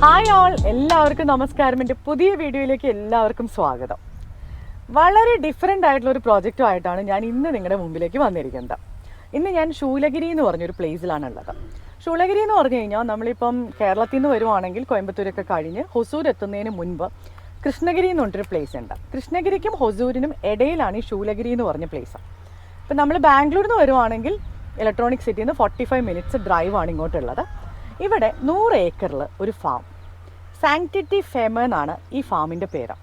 Hi all, എല്ലാവർക്കും നമസ്കാരം. എൻ്റെ പുതിയ വീഡിയോയിലേക്ക് എല്ലാവർക്കും സ്വാഗതം. വളരെ ഡിഫറെൻ്റ് ആയിട്ടുള്ള ഒരു പ്രോജക്റ്റുമായിട്ടാണ് ഞാൻ ഇന്ന് നിങ്ങളുടെ മുമ്പിലേക്ക് വന്നിരിക്കുന്നത്. ഇന്ന് ഞാൻ ശൂലഗിരി എന്ന് പറഞ്ഞൊരു പ്ലേസിലാണുള്ളത്. ശൂലഗിരി എന്ന് പറഞ്ഞു കഴിഞ്ഞാൽ നമ്മളിപ്പം കേരളത്തിൽ നിന്ന് വരുവാണെങ്കിൽ കോയമ്പത്തൂരൊക്കെ കഴിഞ്ഞ് ഹൊസൂർ എത്തുന്നതിന് മുൻപ് കൃഷ്ണഗിരി എന്ന് പറഞ്ഞൊരു പ്ലേസ് ഉണ്ട്. കൃഷ്ണഗിരിക്കും ഹൊസൂരിനും ഇടയിലാണ് ഈ ശൂലഗിരി എന്ന് പറഞ്ഞ പ്ലേസ്. ഇപ്പം നമ്മൾ ബാംഗ്ലൂരിൽ നിന്ന് വരുവാണെങ്കിൽ ഇലക്ട്രോണിക് സിറ്റിയിൽ നിന്ന് 45 മിനിറ്റ്സ് ഡ്രൈവാണ് ഇങ്ങോട്ടുള്ളത്. ഇവിടെ 100 ഏക്കറിൽ ഒരു ഫാം, സാങ്ക്ടിറ്റി ഫേമ എന്നാണ് ഈ ഫാമിൻ്റെ പേര്.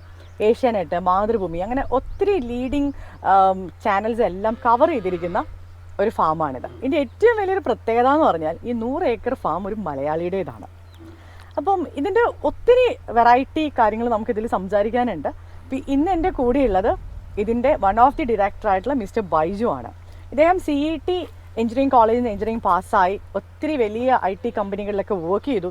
ഏഷ്യാനെറ്റ്, മാതൃഭൂമി, അങ്ങനെ ഒത്തിരി ലീഡിങ് ചാനൽസ് എല്ലാം കവർ ചെയ്തിരിക്കുന്ന ഒരു ഫാമാണിത്. ഇതിൻ്റെ ഏറ്റവും വലിയൊരു പ്രത്യേകത എന്ന് പറഞ്ഞാൽ ഈ 100 ഏക്കർ ഫാം ഒരു മലയാളിയുടേതാണ്. അപ്പം ഇതിൻ്റെ ഒത്തിരി വെറൈറ്റി കാര്യങ്ങൾ നമുക്കിതിൽ സംസാരിക്കാനുണ്ട്. ഇപ്പം ഇന്ന് എൻ്റെ കൂടെയുള്ളത് ഇതിൻ്റെ വൺ ഓഫ് ദി ഡയറക്ടറായിട്ടുള്ള മിസ്റ്റർ ബൈജു ആണ്. ഇദ്ദേഹം CET എഞ്ചിനീയറിംഗ് കോളേജിൽ നിന്ന് എഞ്ചിനീയറിംഗ് പാസ്സായി ഒത്തിരി വലിയ IT കമ്പനികളിലൊക്കെ വർക്ക് ചെയ്തു.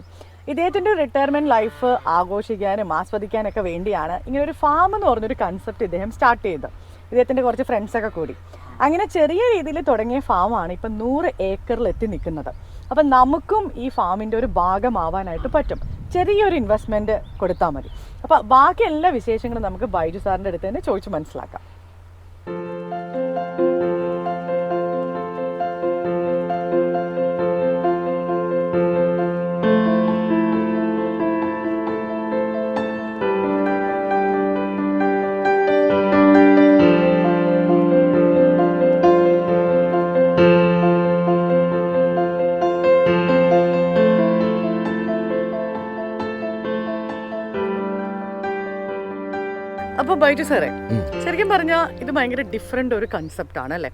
ഇദ്ദേഹത്തിൻ്റെ റിട്ടയർമെൻറ്റ് ലൈഫ് ആഘോഷിക്കാനും ആസ്വദിക്കാനൊക്കെ വേണ്ടിയാണ് ഇങ്ങനെ ഒരു ഫാം എന്ന് പറഞ്ഞൊരു കൺസെപ്റ്റ് ഇദ്ദേഹം സ്റ്റാർട്ട് ചെയ്തത്. ഇദ്ദേഹത്തിൻ്റെ കുറച്ച് ഫ്രണ്ട്സൊക്കെ കൂടി അങ്ങനെ ചെറിയ രീതിയിൽ തുടങ്ങിയ ഫാമാണ് ഇപ്പം 100 ഏക്കറിൽ എത്തി നിൽക്കുന്നത്. അപ്പം നമുക്കും ഈ ഫാമിൻ്റെ ഒരു ഭാഗമാവാനായിട്ട് പറ്റും. ചെറിയൊരു ഇൻവെസ്റ്റ്മെൻറ്റ് കൊടുത്താൽ മതി. അപ്പോൾ ബാക്കി എല്ലാ വിശേഷങ്ങളും നമുക്ക് ബൈജു സാറിൻ്റെ അടുത്ത് തന്നെ ചോദിച്ച് മനസ്സിലാക്കാം. അപ്പോൾ ബൈജു സാറേ, ശരിക്കും പറഞ്ഞാൽ ഇത് ഭയങ്കര ഡിഫറെൻ്റ് ഒരു കൺസെപ്റ്റ് ആണ് അല്ലേ?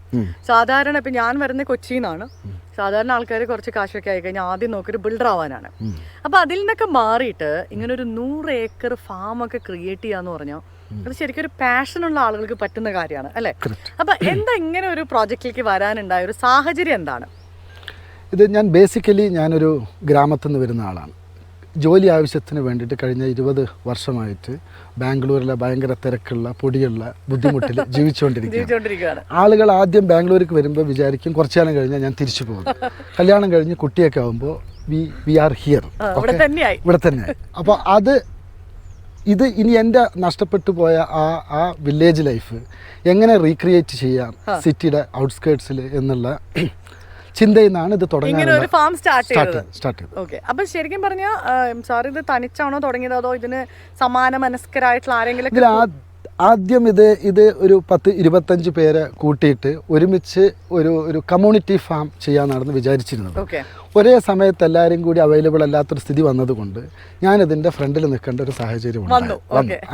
സാധാരണ ഇപ്പം ഞാൻ വരുന്ന കൊച്ചിയിൽ നിന്നാണ്. സാധാരണ ആൾക്കാർ കുറച്ച് കാശൊക്കെ ആയി കഴിഞ്ഞാൽ ആദ്യം നോക്കി ഒരു ബിൽഡർ ആവാനാണ്. അപ്പോൾ അതിൽ നിന്നൊക്കെ മാറിയിട്ട് ഇങ്ങനെ ഒരു 100 ഏക്കർ ഫാമൊക്കെ ക്രിയേറ്റ് ചെയ്യാന്ന് പറഞ്ഞാൽ അത് ശരിക്കും ഒരു പാഷനുള്ള ആളുകൾക്ക് പറ്റുന്ന കാര്യമാണ് അല്ലേ? അപ്പം എന്താ ഇങ്ങനെ ഒരു പ്രോജക്റ്റിലേക്ക് വരാനുണ്ടായ ഒരു സാഹചര്യം എന്താണ്? ഇത് ബേസിക്കലി ഞാനൊരു ഗ്രാമത്തിൽ നിന്ന് വരുന്ന ആളാണ്. ജോലി ആവശ്യത്തിന് വേണ്ടിയിട്ട് കഴിഞ്ഞ 20 വർഷമായിട്ട് ബാംഗ്ലൂരിലെ ഭയങ്കര തിരക്കുള്ള പൊടിയുള്ള ബുദ്ധിമുട്ടിൽ ജീവിച്ചുകൊണ്ടിരിക്കുകയാണ്. ആളുകൾ ആദ്യം ബാംഗ്ലൂർക്ക് വരുമ്പോൾ വിചാരിക്കും കുറച്ചു കാലം കഴിഞ്ഞാൽ ഞാൻ തിരിച്ചു പോകും. കല്യാണം കഴിഞ്ഞ് കുട്ടിയൊക്കെ ആകുമ്പോൾ വി ആർ ഹിയർ, ഇവിടെ തന്നെയായി. അപ്പോൾ ഇത് ഇനി എൻ്റെ നഷ്ടപ്പെട്ടു പോയ ആ വില്ലേജ് ലൈഫ് എങ്ങനെ റീക്രിയേറ്റ് ചെയ്യാം സിറ്റിയുടെ ഔട്ട്സ്കേർട്സിൽ എന്നുള്ള ചിന്തയിൽ നിന്നാണ് ഇത് തുടങ്ങുന്നത്. ഓക്കെ, അപ്പം ശരിക്കും പറഞ്ഞാൽ സാർ ഇത് തനിച്ചാണോ തുടങ്ങിയത് അതോ ഇതിന് സമാന മനസ്കരായിട്ടുള്ള ആരെങ്കിലും? ആദ്യം ഇത് ഒരു 10-25 പേരെ കൂട്ടിയിട്ട് ഒരുമിച്ച് ഒരു കമ്മ്യൂണിറ്റി ഫാം ചെയ്യാമെന്നാണെന്ന് വിചാരിച്ചിരുന്നത്. ഒരേ സമയത്ത് എല്ലാവരും കൂടി അവൈലബിൾ അല്ലാത്തൊരു സ്ഥിതി വന്നതുകൊണ്ട് ഞാനിതിൻ്റെ ഫ്രണ്ടിൽ നിൽക്കേണ്ട ഒരു സാഹചര്യം വന്നു.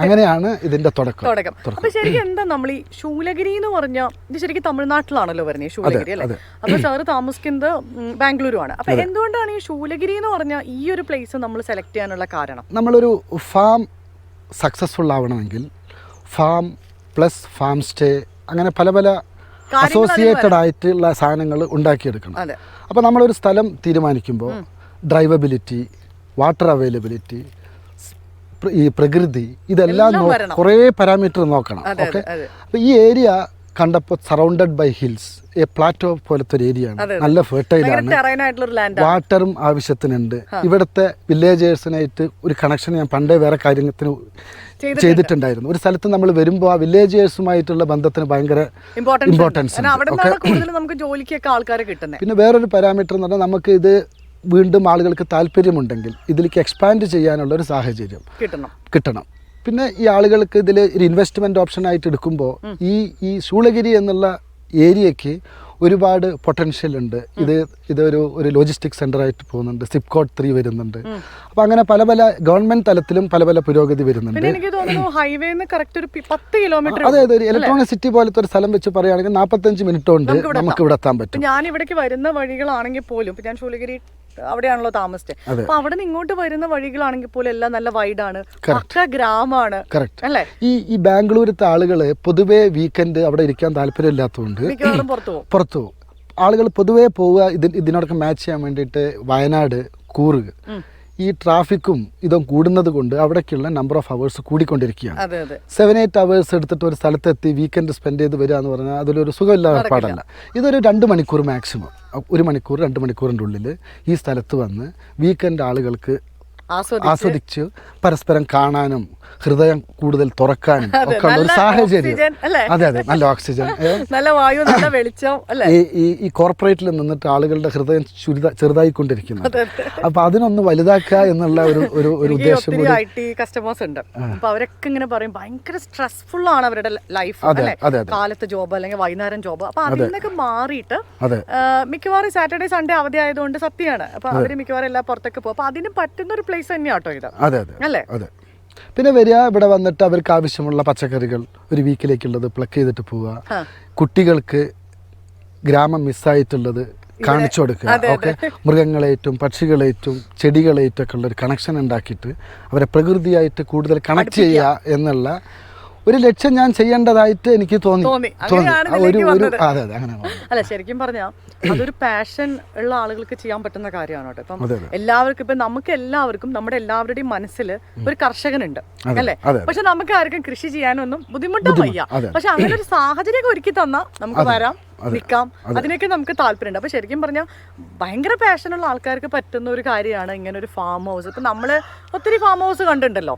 അങ്ങനെയാണ് ഇതിൻ്റെ തുടക്കം. അപ്പോൾ ശരിക്കും എന്താ നമ്മൾ ഈ ശൂലഗിരി എന്ന് പറഞ്ഞാൽ ഇത് ശരിക്കും തമിഴ്നാട്ടിലാണല്ലോ വരുന്നത്, ശൂലഗിരി അല്ലേ? അപ്പോൾ സാറ് താമസിക്കുന്നത് ബാംഗ്ലൂരുമാണ്. അപ്പോൾ എന്തുകൊണ്ടാണ് ഈ ശൂലഗിരി എന്ന് പറഞ്ഞാൽ ഈ ഒരു പ്ലേസ് നമ്മൾ സെലക്ട് ചെയ്യാനുള്ള കാരണം? നമ്മളൊരു ഫാം സക്സസ്ഫുൾ ആവണമെങ്കിൽ ഫാം പ്ലസ് ഫാം സ്റ്റേ അങ്ങനെ പല അസോസിയേറ്റഡ് ആയിട്ടുള്ള സാധനങ്ങൾ ഉണ്ടാക്കിയെടുക്കണം. അപ്പോൾ നമ്മളൊരു സ്ഥലം തീരുമാനിക്കുമ്പോൾ ഡ്രൈവബിലിറ്റി, വാട്ടർ അവൈലബിലിറ്റി, ഈ പ്രകൃതി, ഇതെല്ലാം കുറേ പാരാമീറ്റർ നോക്കണം. ഓക്കെ, അപ്പോൾ ഈ ഏരിയ കണ്ടപ്പോൾ സറൗണ്ടഡ് ബൈ ഹിൽസ്, പ്ലാറ്റോ പോലത്തെ ഒരു ഏരിയ ആണ്, നല്ല ഫെർട്ടൈലാണ്, വാട്ടറും ആവശ്യത്തിനുണ്ട്. ഇവിടുത്തെ വില്ലേജേഴ്സിനായിട്ട് ഒരു കണക്ഷൻ ഞാൻ പണ്ടേ വേറെ കാര്യത്തിന് ചെയ്തിട്ടുണ്ടായിരുന്നു. ഒരു സ്ഥലത്ത് നമ്മൾ വരുമ്പോൾ ആ വില്ലേജേഴ്സുമായിട്ടുള്ള ബന്ധത്തിന് ഭയങ്കര ഇമ്പോർട്ടൻസ്. പിന്നെ വേറൊരു പാരാമീറ്റർ എന്ന് പറഞ്ഞാൽ നമുക്ക് ഇത് വീണ്ടും ആളുകൾക്ക് താല്പര്യമുണ്ടെങ്കിൽ ഇതിലേക്ക് എക്സ്പാൻഡ് ചെയ്യാനുള്ള ഒരു സാഹചര്യം കിട്ടണം. പിന്നെ ഈ ആളുകൾക്ക് ഇതിൽ ഒരു ഇൻവെസ്റ്റ്മെൻറ്റ് ഓപ്ഷനായിട്ട് എടുക്കുമ്പോൾ ഈ ശൂലഗിരി എന്നുള്ള ഏരിയയ്ക്ക് ഒരുപാട് പൊട്ടൻഷ്യൽ ഉണ്ട്. ഇതൊരു ലോജിസ്റ്റിക് സെൻ്ററായിട്ട് പോകുന്നുണ്ട്. സിപ്കോട്ട് 3 വരുന്നുണ്ട്. അപ്പോൾ അങ്ങനെ പല ഗവൺമെൻറ് തലത്തിലും പല പുരോഗതി വരുന്നുണ്ട്. അതായത് ഒരു ഇലക്ട്രോണിക് സിറ്റി പോലത്തെ ഒരു സ്ഥലം വെച്ച് പറയുകയാണെങ്കിൽ 45 മിനിറ്റ് കൊണ്ട് നമുക്ക് ഇവിടെ എത്താൻ പറ്റും. ഞാൻ ഇവിടേക്ക് വരുന്ന വഴികളാണെങ്കിൽ പോലും ഞാൻ ശൂലഗിരി അവിടെയാണല്ലോ താമസിച്ചത്. അപ്പൊ അവിടെ നിന്ന് ഇങ്ങോട്ട് വരുന്ന വഴികളാണെങ്കിൽ പോലും എല്ലാം നല്ല വൈഡാണ്, ഗ്രാമമാണ് അല്ലേ? ഈ ബാംഗ്ലൂരത്തെ ആളുകള് പൊതുവേ വീക്കെൻഡ് അവിടെ ഇരിക്കാൻ താല്പര്യമില്ലാത്തതുകൊണ്ട് പുറത്തു പോകും. ആളുകൾ പൊതുവേ പോവുക ഇതിനോടൊക്കെ മാച്ച് ചെയ്യാൻ വേണ്ടിയിട്ട് വയനാട്, കൂർഗ്, ഈ ട്രാഫിക്കും ഇതും കൂടുന്നത് കൊണ്ട് അവിടേക്കുള്ള നമ്പർ ഓഫ് അവേഴ്സ് കൂടിക്കൊണ്ടിരിക്കുകയാണ്. 7-8 അവേഴ്സ് എടുത്തിട്ട് ഒരു സ്ഥലത്തെത്തി വീക്കെൻഡ് സ്പെൻഡ് ചെയ്ത് വരിക എന്ന് പറഞ്ഞാൽ അതിലൊരു സുഖമില്ലാത്ത പാടല്ല. ഇതൊരു 2 മണിക്കൂർ മാക്സിമം, 1 മണിക്കൂർ 2 മണിക്കൂറിൻ്റെ ഉള്ളിൽ ഈ സ്ഥലത്ത് വന്ന് വീക്കെൻഡ് ആളുകൾക്ക് ആസ്വദിച്ച് പരസ്പരം കാണാനും ഹൃദയം കൂടുതൽ തുറക്കാനും ഒക്കെ ഉള്ള ഒരു സാഹചര്യം. അതെ അതെ, നല്ല ഓക്സിജൻ, നല്ല വായു, നല്ല വെളിച്ചം. ഈ കോർപ്പറേറ്റിൽ നിന്നിട്ട് ആളുകളുടെ ഹൃദയം ചെറുതായിക്കൊണ്ടിരിക്കുന്നു. അപ്പൊ അതിനൊന്ന് വലുതാക്കുക എന്നുള്ള ഒരു ഉദ്ദേശം കൂടി. IT കസ്റ്റമേഴ്സ് ഉണ്ട്, അപ്പൊ അവരൊക്കെ ഇങ്ങനെ പറയും ഭയങ്കര സ്ട്രെസ്ഫുൾ ആണ് അവരുടെ ലൈഫ്, കാലത്ത് ജോബ് അല്ലെങ്കിൽ വൈകുന്നേരം ജോബ്. അപ്പൊ അതിൽ നിന്നൊക്കെ മാറിയിട്ട് മിക്കവാറും സാറ്റർഡേ സൺഡേ അവധി ആയതുകൊണ്ട് സത്യമാണ്, അപ്പൊ അവര് മിക്കവാറും എല്ലാം പുറത്തൊക്കെ പോകും. അപ്പൊ അതിന് പറ്റുന്ന ഒരു പ്ലേസ് തന്നെയാട്ടോ ഇത്. അതെ അതെ അതെ. പിന്നെ വരിക, ഇവിടെ വന്നിട്ട് അവർക്ക് ആവശ്യമുള്ള പച്ചക്കറികൾ ഒരു വീക്കിലേക്കുള്ളത് പ്ലക്ക് ചെയ്തിട്ട് പോവുക, കുട്ടികൾക്ക് ഗ്രാമം മിസ്സായിട്ടുള്ളത് കാണിച്ചു കൊടുക്കുക. ഓക്കെ, മൃഗങ്ങളേറ്റും പക്ഷികളേറ്റും ചെടികളേറ്റും ഒക്കെ ഉള്ള ഒരു കണക്ഷൻ ഉണ്ടാക്കിയിട്ട് അവരെ പ്രകൃതിയായിട്ട് കൂടുതൽ കണക്ട് ചെയ്യുക എന്നുള്ള ഒരു ലക്ഷ്യം ഞാൻ ചെയ്യേണ്ടതായിട്ട് എനിക്ക് തോന്നി. അതെ അതെ, അങ്ങനെ. അല്ല, ശരിക്കും പറഞ്ഞാൽ അതൊരു പാഷൻ ഉള്ള ആളുകൾക്ക് ചെയ്യാൻ പറ്റുന്ന കാര്യമാണ് കേട്ടോ. ഇപ്പം എല്ലാവർക്കും, ഇപ്പം നമുക്ക് എല്ലാവർക്കും നമ്മുടെ എല്ലാവരുടെയും മനസ്സിൽ ഒരു കർഷകനുണ്ട് അല്ലേ, പക്ഷെ നമുക്ക് ആർക്കും കൃഷി ചെയ്യാനൊന്നും ബുദ്ധിമുട്ടാൻ വയ്യ. പക്ഷെ അങ്ങനെ ഒരു സാഹചര്യം ഒരുക്കി തന്നാൽ നമുക്ക് വരാം, നിൽക്കാം, അതിനൊക്കെ നമുക്ക് താല്പര്യമുണ്ട്. അപ്പൊ ശരിക്കും പറഞ്ഞാൽ ഭയങ്കര പാഷനുള്ള ആൾക്കാർക്ക് പറ്റുന്ന ഒരു കാര്യമാണ് ഇങ്ങനെ ഒരു ഫാം ഹൗസ്. ഇപ്പൊ നമ്മള് ഒത്തിരി ഫാം ഹൗസ് കണ്ടിട്ടുണ്ടല്ലോ,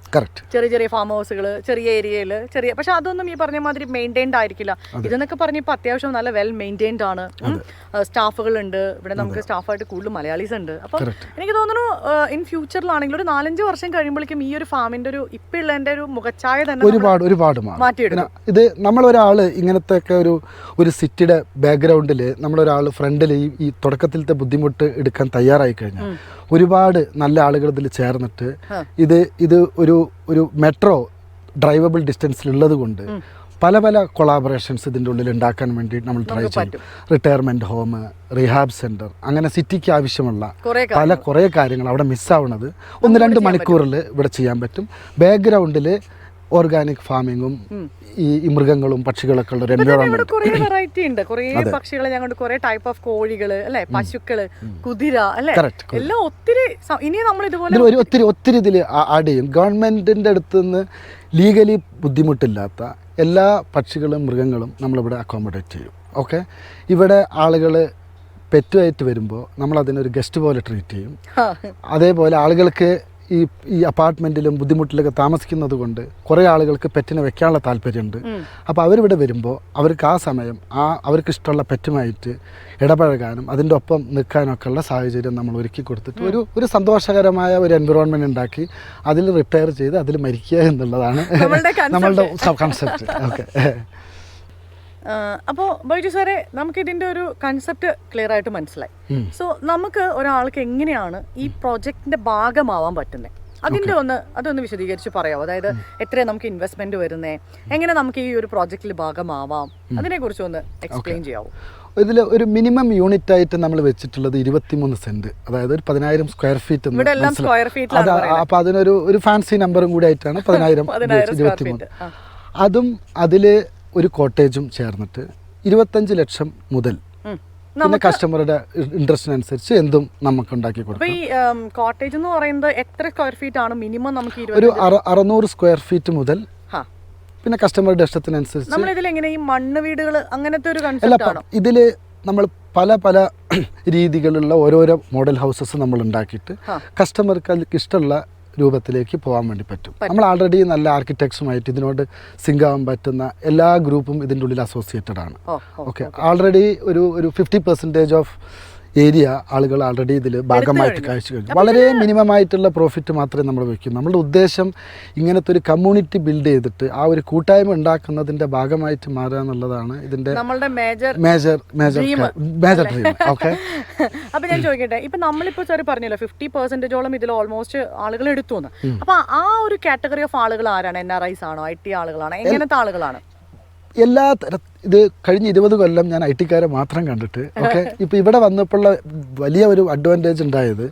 ചെറിയ ചെറിയ ഫാം ഹൗസുകൾ ചെറിയ ഏരിയയിൽ ചെറിയ, പക്ഷെ അതൊന്നും ഈ പറഞ്ഞ മാതിരി മെയിൻറ്റൈൻഡ് ആയിരിക്കില്ല. ഇതെന്നൊക്കെ പറഞ്ഞ ഇപ്പൊ അത്യാവശ്യം നല്ല വെൽ മെയിൻറ്റൈൻഡ് ആണ്. സ്റ്റാഫുകൾ ഉണ്ട് ഇവിടെ, നമുക്ക് സ്റ്റാഫായിട്ട് കൂടുതൽ മലയാളീസ് ഉണ്ട്. അപ്പൊ എനിക്ക് തോന്നുന്നു ഇൻ ഫ്യൂച്ചറിലാണെങ്കിൽ ഒരു 4-5 വർഷം കഴിയുമ്പോഴേക്കും ഈ ഒരു ഫാമിന്റെ ഒരു ഇപ്പൊ ഉള്ളതിന്റെ ഒരു മുഖച്ഛായ തന്നെ ഒരുപാട് മാറ്റിയെടുക്കും. ഇത് നമ്മളൊരാള് ഇങ്ങനത്തെ ഒക്കെ ഒരു സിറ്റിയുടെ ബാക്ക്ഗ്രൗണ്ടിൽ നമ്മളൊരാൾ ഫ്രണ്ടിൽ ഈ തുടക്കത്തിലത്തെ ബുദ്ധിമുട്ട് എടുക്കാൻ തയ്യാറായി കഴിഞ്ഞാൽ ഒരുപാട് നല്ല ആളുകൾ ഇതിൽ ചേർന്നിട്ട് ഇത് ഒരു മെട്രോ ഡ്രൈവബിൾ ഡിസ്റ്റൻസിലുള്ളത് കൊണ്ട് പല കൊളാബറേഷൻസ് ഇതിൻ്റെ ഉള്ളിൽ ഉണ്ടാക്കാൻ വേണ്ടി നമ്മൾ ട്രൈ ചെയ്യും. റിട്ടയർമെൻറ്റ് ഹോം, റീഹാബ് സെൻറ്റർ, അങ്ങനെ സിറ്റിക്ക് ആവശ്യമുള്ള കുറേ കാര്യങ്ങൾ അവിടെ മിസ്സാവുന്നത് 1-2 മണിക്കൂറിൽ ഇവിടെ ചെയ്യാൻ പറ്റും. ബാക്ക്ഗ്രൗണ്ടിൽ ഓർഗാനിക് ഫാമിങ്ങും ഈ മൃഗങ്ങളും പക്ഷികളൊക്കെ ഉള്ള എൻവയോൺമെന്റ്, വെറൈറ്റി ഉണ്ട്. കുറേ പക്ഷികളെ ഞങ്ങൾ കുറേ ടൈപ്പ് ഓഫ് കോഴികള് അല്ലെ, പശുക്കള്, കുതിര അല്ലെ, എല്ലാം ഒത്തിരി. ഇനി നമ്മൾ ഇതുപോലെ ഒത്തിരി ഇതിൽ ആഡ് ചെയ്യും. ഗവൺമെന്റിന്റെ അടുത്ത് നിന്ന് ലീഗലി ബുദ്ധിമുട്ടില്ലാത്ത എല്ലാ പക്ഷികളും മൃഗങ്ങളും നമ്മളിവിടെ അക്കോമഡേറ്റ് ചെയ്യും. ഓക്കെ, ഇവിടെ ആളുകൾ പെറ്റുമായിട്ട് വരുമ്പോൾ നമ്മൾ അതിനൊരു ഗസ്റ്റ് പോലെ ട്രീറ്റ് ചെയ്യും. അതേപോലെ ആളുകൾക്ക് ഈ അപ്പാർട്ട്മെൻറ്റിലും ബുദ്ധിമുട്ടിലൊക്കെ താമസിക്കുന്നത് കൊണ്ട് കുറേ ആളുകൾക്ക് പെറ്റിനെ വെക്കാനുള്ള താല്പര്യമുണ്ട്. അപ്പോൾ അവരിവിടെ വരുമ്പോൾ അവർക്ക് ആ സമയം അവർക്ക് ഇഷ്ടമുള്ള പെറ്റുമായിട്ട് ഇടപഴകാനും അതിൻ്റെ ഒപ്പം നിൽക്കാനൊക്കെ ഉള്ള സാഹചര്യം നമ്മൾ ഒരുക്കി കൊടുത്തിട്ട് ഒരു സന്തോഷകരമായ ഒരു എൻവിറോൺമെൻറ്റ് ഉണ്ടാക്കി അതിൽ റിട്ടയർ ചെയ്ത് അതിൽ മരിക്കുക എന്നുള്ളതാണ് നമ്മളുടെ കൺസെപ്റ്റ്. ഓക്കെ, അപ്പോൾ ബൈജു സാറേ, നമുക്ക് ഇതിന്റെ ഒരു കൺസെപ്റ്റ് ക്ലിയർ ആയിട്ട് മനസ്സിലായി. സോ നമുക്ക് ഒരാൾക്ക് എങ്ങനെയാണ് ഈ പ്രോജക്റ്റിന്റെ ഭാഗമാവാൻ പറ്റുന്നത്, അതൊന്ന് വിശദീകരിച്ച് പറയാമോ? അതായത് എത്ര നമുക്ക് ഇൻവെസ്റ്റ്മെന്റ് വരുന്നേ, എങ്ങനെ നമുക്ക് ഈ ഒരു പ്രോജക്റ്റിൽ ഭാഗമാവാം, അതിനെ കുറിച്ച് ഒന്ന് എക്സ്പ്ലെയിൻ ചെയ്യാവോ? ഇതിൽ ഒരു മിനിമം യൂണിറ്റ് ആയിട്ട് നമ്മൾ വെച്ചിട്ടുള്ളത് 23 സെന്റ്, അതായത് ഒരു 10,000 സ്ക്വയർ ഫീറ്റ്. അപ്പൊ അതിനൊരു ഫാൻസി നമ്പറും കൂടി ആയിട്ടാണ് 10,000 അതും അതിൽ ഒരു കോട്ടേജും ചേർന്നിട്ട് 25 ലക്ഷം മുതൽ പിന്നെ കസ്റ്റമറുടെ ഇൻട്രസ്റ്റിനനുസരിച്ച് എന്തും നമുക്ക് ഉണ്ടാക്കി കൊടുക്കാം. ഈ കോട്ടേജ് എന്ന് പറയുന്നത് എത്ര സ്ക്വയർ ഫീറ്റ് ആണ് മിനിമം? നമുക്ക് ഒരു 600 സ്ക്വയർ ഫീറ്റ് മുതൽ പിന്നെ കസ്റ്റമറുടെ ഇഷ്ടത്തിനനുസരിച്ച്. നമ്മൾ ഇതിൽ എങ്ങനെ ഈ മണ്ണ് വീടുകൾ അങ്ങനത്തെ ഒരു കൺസെപ്റ്റ് ആണോ? ഇതിൽ നമ്മൾ പല രീതികളുള്ള ഓരോരോ മോഡൽ ഹൗസസ് നമ്മൾ ഉണ്ടാക്കിയിട്ട് കസ്റ്റമർക്ക് ഇഷ്ടമുള്ള രൂപത്തിലേക്ക് പോകാൻ വേണ്ടി പറ്റും. നമ്മൾ ആൾറെഡി നല്ല ആർക്കിടെക്ട്സുമായിട്ട് ഇതിനോട് സിങ്ക് ആവാൻ പറ്റുന്ന എല്ലാ ഗ്രൂപ്പും ഇതിൻ്റെ ഉള്ളിൽ അസോസിയേറ്റഡ് ആണ്. ഓക്കെ, ആൾറെഡി ഒരു 50% ഓഫ് ഏരിയ ആളുകൾ ആൾറെഡി ഇതിൽ ഭാഗമായിട്ട് കാഴ്ച കഴിഞ്ഞു. വളരെ മിനിമം ആയിട്ടുള്ള പ്രോഫിറ്റ് മാത്രമേ നമ്മൾ വയ്ക്കൂ. നമ്മളുടെ ഉദ്ദേശം ഇങ്ങനത്തെ ഒരു കമ്മ്യൂണിറ്റി ബിൽഡ് ചെയ്തിട്ട് ആ ഒരു കൂട്ടായ്മ ഉണ്ടാക്കുന്നതിൻ്റെ ഭാഗമായിട്ട് മാറുക എന്നുള്ളതാണ് ഇതിൻ്റെ മേജർ ഡ്രീം. ഓക്കെ, അപ്പൊ ഞാൻ ചോദിക്കട്ടെ, ഇപ്പൊ നമ്മളിപ്പോ സാർ പറഞ്ഞല്ലോ 50%ഓളം ഇതിൽ ഓൾമോസ്റ്റ് ആളുകൾ എടുത്തു. അപ്പൊ ആ ഒരു കാറ്റഗറി ഓഫ് ആളുകൾ ആരാണ്? NRIs ആണോ, IT ആളുകളാണോ, എങ്ങനത്തെ ആളുകളാണ്? എല്ലാ ഇത് കഴിഞ്ഞ 20 കൊല്ലം ഞാൻ IT-ക്കാരെ മാത്രം കണ്ടിട്ട്. ഓക്കെ, ഇപ്പോൾ ഇവിടെ വന്നപ്പോഴുള്ള വലിയ ഒരു അഡ്വാൻറ്റേജ് ഉണ്ടായത്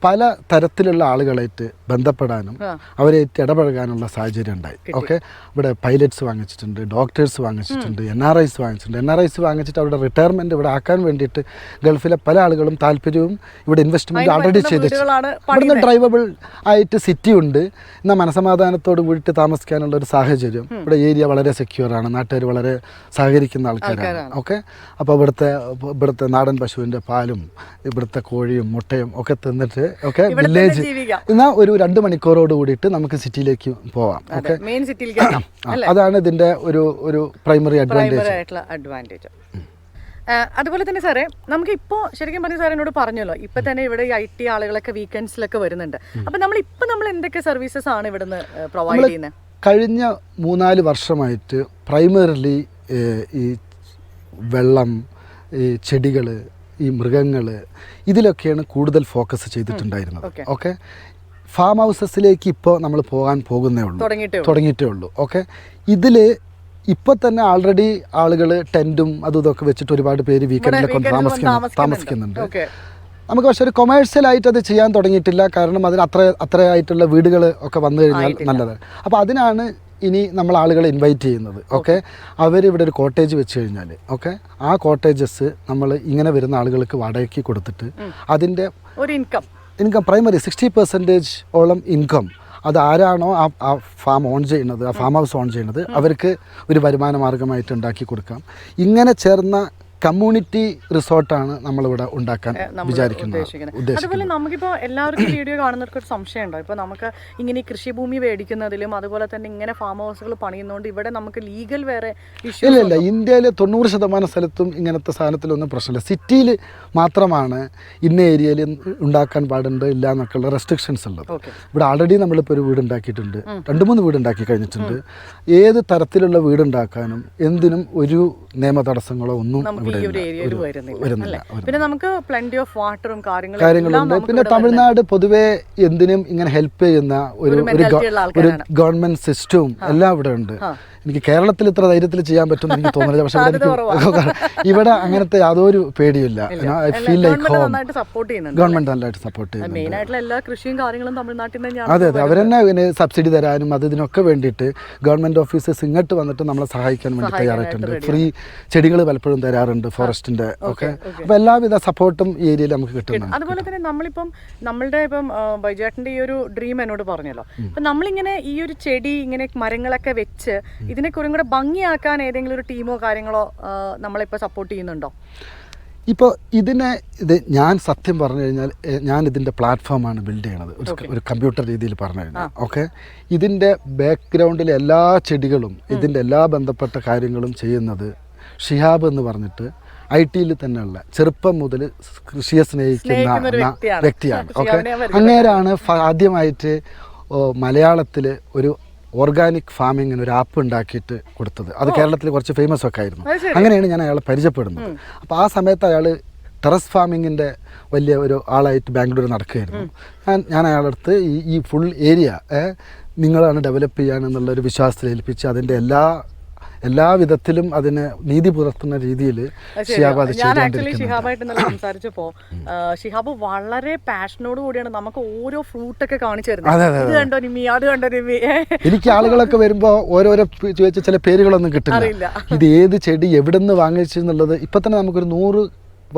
പല തരത്തിലുള്ള ആളുകളായിട്ട് ബന്ധപ്പെടാനും അവരായിട്ട് ഇടപഴകാനുള്ള സാഹചര്യം ഉണ്ടായി. ഓക്കെ, ഇവിടെ പൈലറ്റ്സ് വാങ്ങിച്ചിട്ടുണ്ട്, ഡോക്ടേഴ്സ് വാങ്ങിച്ചിട്ടുണ്ട്, NRIs വാങ്ങിച്ചിട്ടുണ്ട്. NRIs വാങ്ങിച്ചിട്ട് അവരുടെ റിട്ടയർമെൻറ്റ് ഇവിടെ ആക്കാൻ വേണ്ടിയിട്ട് ഗൾഫിലെ പല ആളുകളും താല്പര്യവും ഇവിടെ ഇൻവെസ്റ്റ്മെൻറ്റ് ആൾറെഡി ചെയ്തിട്ടുണ്ട്. ഇവിടുന്ന് ഡ്രൈവബിൾ ആയിട്ട് സിറ്റി ഉണ്ട്, എന്നാൽ മനസമാധാനത്തോട് കൂടിയിട്ട് താമസിക്കാനുള്ള ഒരു സാഹചര്യം. ഇവിടെ ഏരിയ വളരെ സെക്യൂറാണ്, നാട്ടുകാർ വളരെ സഹകരിക്കുന്ന ആൾക്കാരാണ്. ഓക്കെ, അപ്പോൾ ഇവിടുത്തെ നാടൻ പശുവിൻ്റെ പാലും ഇവിടുത്തെ കോഴിയും മുട്ടയും ഒക്കെ തിന്നിട്ട് ഓക്കെ വില്ലേജ് എന്നാൽ ഒരു 2 മണിക്കൂറോട് കൂടിയിട്ട് നമുക്ക് സിറ്റിയിലേക്ക് പോവാം. ഓക്കെ, മെയിൻ സിറ്റിയിലേക്ക്. അതാണ് ഇതിന്റെ ഒരു പ്രൈമറി അഡ്വാൻറ്റേജ്. അതുപോലെ തന്നെ സാറേ, നമുക്ക് ഇപ്പോൾ ശരിക്കും പറഞ്ഞ സാർ എന്നോട് പറഞ്ഞല്ലോ, ഇപ്പം തന്നെ ഇവിടെ ഈ IT ആളുകളൊക്കെ വീക്കെൻഡ്സിലൊക്കെ വരുന്നുണ്ട്. അപ്പം നമ്മൾ എന്തൊക്കെ സർവീസസ് ആണ് ഇവിടുന്ന് പ്രൊവൈഡ് ചെയ്യുന്നത്? കഴിഞ്ഞ 3-4 വർഷമായിട്ട് പ്രൈമറിലി ഈ വെള്ളം, ഈ ചെടികൾ, ഈ മൃഗങ്ങൾ, ഇതിലൊക്കെയാണ് കൂടുതൽ ഫോക്കസ് ചെയ്തിട്ടുണ്ടായിരുന്നത്. ഓക്കെ, ഫാം ഹൗസസിലേക്ക് ഇപ്പോൾ നമ്മൾ പോകുന്നേ ഉള്ളൂ, തുടങ്ങിയിട്ടേ ഉള്ളൂ. ഓക്കെ, ഇതിൽ ഇപ്പോൾ തന്നെ ആൾറെഡി ആളുകൾ ടെൻറ്റും അതും ഇതൊക്കെ വെച്ചിട്ട് ഒരുപാട് പേര് വീക്കെൻഡിലൊക്കെ താമസിക്കുന്നുണ്ട്. നമുക്ക് പക്ഷേ ഒരു കൊമേഴ്സ്യലായിട്ട് അത് ചെയ്യാൻ തുടങ്ങിയിട്ടില്ല. കാരണം അതിന് അത്രയായിട്ടുള്ള വീടുകൾ ഒക്കെ വന്നു കഴിഞ്ഞാൽ നല്ലത്. അപ്പോൾ അതിനാണ് ഇനി നമ്മൾ ആളുകളെ ഇൻവൈറ്റ് ചെയ്യുന്നത്. ഓക്കെ, അവരിവിടെ ഒരു കോട്ടേജ് വെച്ച് കഴിഞ്ഞാൽ, ഓക്കെ, ആ കോട്ടേജസ് നമ്മൾ ഇങ്ങനെ വരുന്ന ആളുകൾക്ക് വാടകയ്ക്ക് കൊടുത്തിട്ട് അതിൻ്റെ ഒരു ഇൻകം പ്രൈമറി 60% ഓളം ഇൻകം അത് ആരാണോ ആ ഫാം ഓൺ ചെയ്യുന്നത്, ആ ഫാം ഹൗസ് ഓൺ ചെയ്യുന്നത്, അവർക്ക് ഒരു വരുമാന മാർഗമായിട്ട് ഉണ്ടാക്കി കൊടുക്കാം. ഇങ്ങനെ ചേർന്ന കമ്മ്യൂണിറ്റി റിസോർട്ടാണ് നമ്മളിവിടെ ഉണ്ടാക്കാൻ വിചാരിക്കുന്നത്. അതുപോലെ നമുക്കിപ്പോൾ എല്ലാവർക്കും വീഡിയോ കാണുന്നവർക്ക് ഒരു സംശയം ഉണ്ടോ? ഇപ്പോൾ നമുക്ക് ഇങ്ങനെ കൃഷിഭൂമി മേടിക്കുന്നതിലും അതുപോലെ തന്നെ ഇങ്ങനെ ഫാം ഹൗസുകൾ പണിയുന്നതുകൊണ്ട് ഇവിടെ നമുക്ക് ലീഗൽ വേറെ ഇല്ല. ഇന്ത്യയിലെ 90% സ്ഥലത്തും ഇങ്ങനത്തെ സാധനത്തിലൊന്നും പ്രശ്നമില്ല. സിറ്റിയിൽ മാത്രമാണ് ഇന്ന ഏരിയയിൽ ഉണ്ടാക്കാൻ പാടുണ്ട് ഇല്ല എന്നൊക്കെയുള്ള റെസ്ട്രിക്ഷൻസ് ഉള്ളത്. ഇവിടെ ആൾറെഡി നമ്മളിപ്പോൾ ഒരു വീട് ഉണ്ടാക്കിയിട്ടുണ്ട്, 2-3 വീട് ഉണ്ടാക്കി കഴിഞ്ഞിട്ടുണ്ട്. ഏത് തരത്തിലുള്ള വീടുണ്ടാക്കാനും എന്തിനും ഒരു നിയമ തടസ്സങ്ങളോ ഒന്നും വരുന്നില്ല. പിന്നെ നമുക്ക് പ്ലെന്റി ഓഫ് വാട്ടറും കാര്യങ്ങളുണ്ട്. പിന്നെ തമിഴ്നാട് പൊതുവെ എന്തിനും ഇങ്ങനെ ഹെൽപ്പ് ചെയ്യുന്ന ഒരു ഗവൺമെന്റ് സിസ്റ്റവും എല്ലാം ഇവിടെ ഉണ്ട്. എനിക്ക് കേരളത്തിൽ ഇത്ര ധൈര്യത്തിൽ ചെയ്യാൻ പറ്റുമെന്ന് എനിക്ക് തോന്നുന്നില്ല. പക്ഷെ ഇവിടെ അങ്ങനത്തെ യാതൊരു പേടിയില്ല. I feel like home. Government നല്ലതായിട്ട് സപ്പോർട്ട് ചെയ്യുന്നുണ്ട്. അതെ, അവരെന്നെ പിന്നെ സബ്സിഡി തരാനും ഇതിനൊക്കെ വേണ്ടിയിട്ട് ഗവൺമെന്റ് ഓഫീസേഴ്സ് ഇങ്ങോട്ട് വന്നിട്ട് നമ്മളെ സഹായിക്കാൻ വേണ്ടി തയ്യാറായിട്ടുണ്ട്. ഫ്രീ ചെടികൾ പലപ്പോഴും തരാറുണ്ട് ഫോറസ്റ്റിന്റെ. ഓക്കെ, അപ്പൊ എല്ലാവിധ സപ്പോർട്ടും ഈ ഏരിയയിൽ നമുക്ക് കിട്ടുന്നുണ്ട്. അതുപോലെ തന്നെ നമ്മളുടെ ബൈജേട്ടന്റെ ഈ ഒരു ഡ്രീം എന്നോട് പറഞ്ഞല്ലോ, അപ്പൊ നമ്മളിങ്ങനെ ഈ ഒരു ചെടി ഇങ്ങനെ മരങ്ങളൊക്കെ വെച്ച് ഇതിനെ കുറെ കൂടെ ഭംഗിയാക്കാൻ ഏതെങ്കിലും ഒരു ടീമോ കാര്യങ്ങളോ നമ്മളിപ്പോൾ സപ്പോർട്ട് ചെയ്യുന്നുണ്ടോ? ഇപ്പോൾ ഞാൻ സത്യം പറഞ്ഞു കഴിഞ്ഞാൽ ഞാൻ ഇതിൻ്റെ പ്ലാറ്റ്ഫോമാണ് ബിൽഡ് ചെയ്യണത്, ഒരു കമ്പ്യൂട്ടർ രീതിയിൽ പറഞ്ഞു കഴിഞ്ഞാൽ. ഓക്കെ, ഇതിൻ്റെ ബാക്ക്ഗ്രൗണ്ടിലെ എല്ലാ ചെടികളും ഇതിൻ്റെ എല്ലാ ബന്ധപ്പെട്ട കാര്യങ്ങളും ചെയ്യുന്നത് ഷിഹാബ് എന്ന് പറഞ്ഞിട്ട് IT-യിൽ തന്നെയുള്ള ചെറുപ്പം മുതൽ കൃഷിയെ സ്നേഹിക്കുന്ന വ്യക്തിയാണ്. ഓക്കെ, അങ്ങേരാണ് ആദ്യമായിട്ട് മലയാളത്തിൽ ഒരു ഓർഗാനിക് ഫാമിങ്ങിന് ഒരു ആപ്പ് ഉണ്ടാക്കിയിട്ട് കൊടുത്തത്. അത് കേരളത്തിൽ കുറച്ച് ഫേമസ് ഒക്കെ ആയിരുന്നു. അങ്ങനെയാണ് ഞാൻ അയാളെ പരിചയപ്പെടുന്നത്. അപ്പോൾ ആ സമയത്ത് അയാൾ ടെറസ് ഫാമിങ്ങിൻ്റെ വലിയ ഒരു ആളായിട്ട് ബാംഗ്ലൂർ നടക്കുകയായിരുന്നു. ഞാൻ അയാളുടെ അടുത്ത് ഈ ഫുൾ ഏരിയ നിങ്ങളാണ് ഡെവലപ്പ് ചെയ്യാനെന്നുള്ളൊരു വിശ്വാസത്തിൽ ഏൽപ്പിച്ച് അതിൻ്റെ എല്ലാ വിധത്തിലും അതിന് നീതി പുലർത്തുന്ന രീതിയിൽ ഷിഹാബായിട്ട് സംസാരിച്ചപ്പോ ഷിഹാബ് വളരെ പാഷനോട് കൂടിയാണ് നമുക്ക് ഓരോ ഫ്രൂട്ടൊക്കെ കാണിച്ചു തരുന്നത്. ഇത് കണ്ടോ നിമ്മി, അത് കണ്ടോ നിമ്മി. എനിക്ക് ആളുകളൊക്കെ വരുമ്പോ ഓരോരോ ചോദിച്ച ചില പേരുകളൊന്നും കിട്ടില്ല. ഇത് ഏത് ചെടി എവിടെ നിന്ന് വാങ്ങിച്ചെന്നുള്ളത് ഇപ്പൊ തന്നെ നമുക്കൊരു 100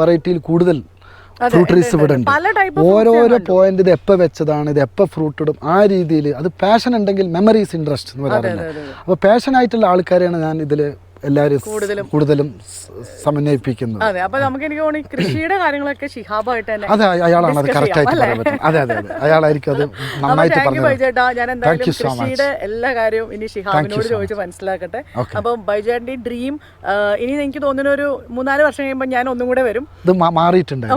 വെറൈറ്റിയിൽ കൂടുതൽ ഫ്രൂട്ട് ട്രീസ് ഇവിടെ ഉണ്ട്. ഓരോരോ പോയിന്റ് ഇത് എപ്പോൾ വെച്ചതാണ്, ഇത് എപ്പോൾ ഫ്രൂട്ട് ഇടും, ആ രീതിയിൽ. അത് പാഷൻ ഉണ്ടെങ്കിൽ മെമ്മറീസ് ഇൻട്രസ്റ്റ് എന്ന് പറയാറുണ്ട്. അപ്പോൾ പാഷനായിട്ടുള്ള ആൾക്കാരെയാണ് ഞാൻ ഇതിൽ എല്ലാവരും കൂടുതലും സമന്വയിപ്പിക്കുന്നത്. അതെ, അപ്പൊ നമുക്ക് എനിക്ക് തോന്നുന്നു കൃഷിയുടെ കാര്യങ്ങളൊക്കെ ഷിഹാബായിട്ട് തന്നെ. അതെ, അയാളാണ് അത് കറക്റ്റായിട്ട് പറയാൻ പറ്റും. അതെ, അയാളായിരിക്കും അത് നന്നായിട്ട് പറഞ്ഞു. ഞാൻ എന്തായാലും കൃഷിയുടെ എല്ലാ കാര്യവും ഇനി ഷിഹാബിനോട് ചോദിച്ച് മനസ്സിലാക്കട്ടെ. അപ്പം ബൈജേട്ടന്റെ ഡ്രീം ഇനി എനിക്ക് തോന്നുന്നു ഒരു 3-4 വർഷം കഴിയുമ്പോൾ ഞാൻ ഒന്നും കൂടെ വരും. ഇത് മാറിയിട്ടുണ്ട്,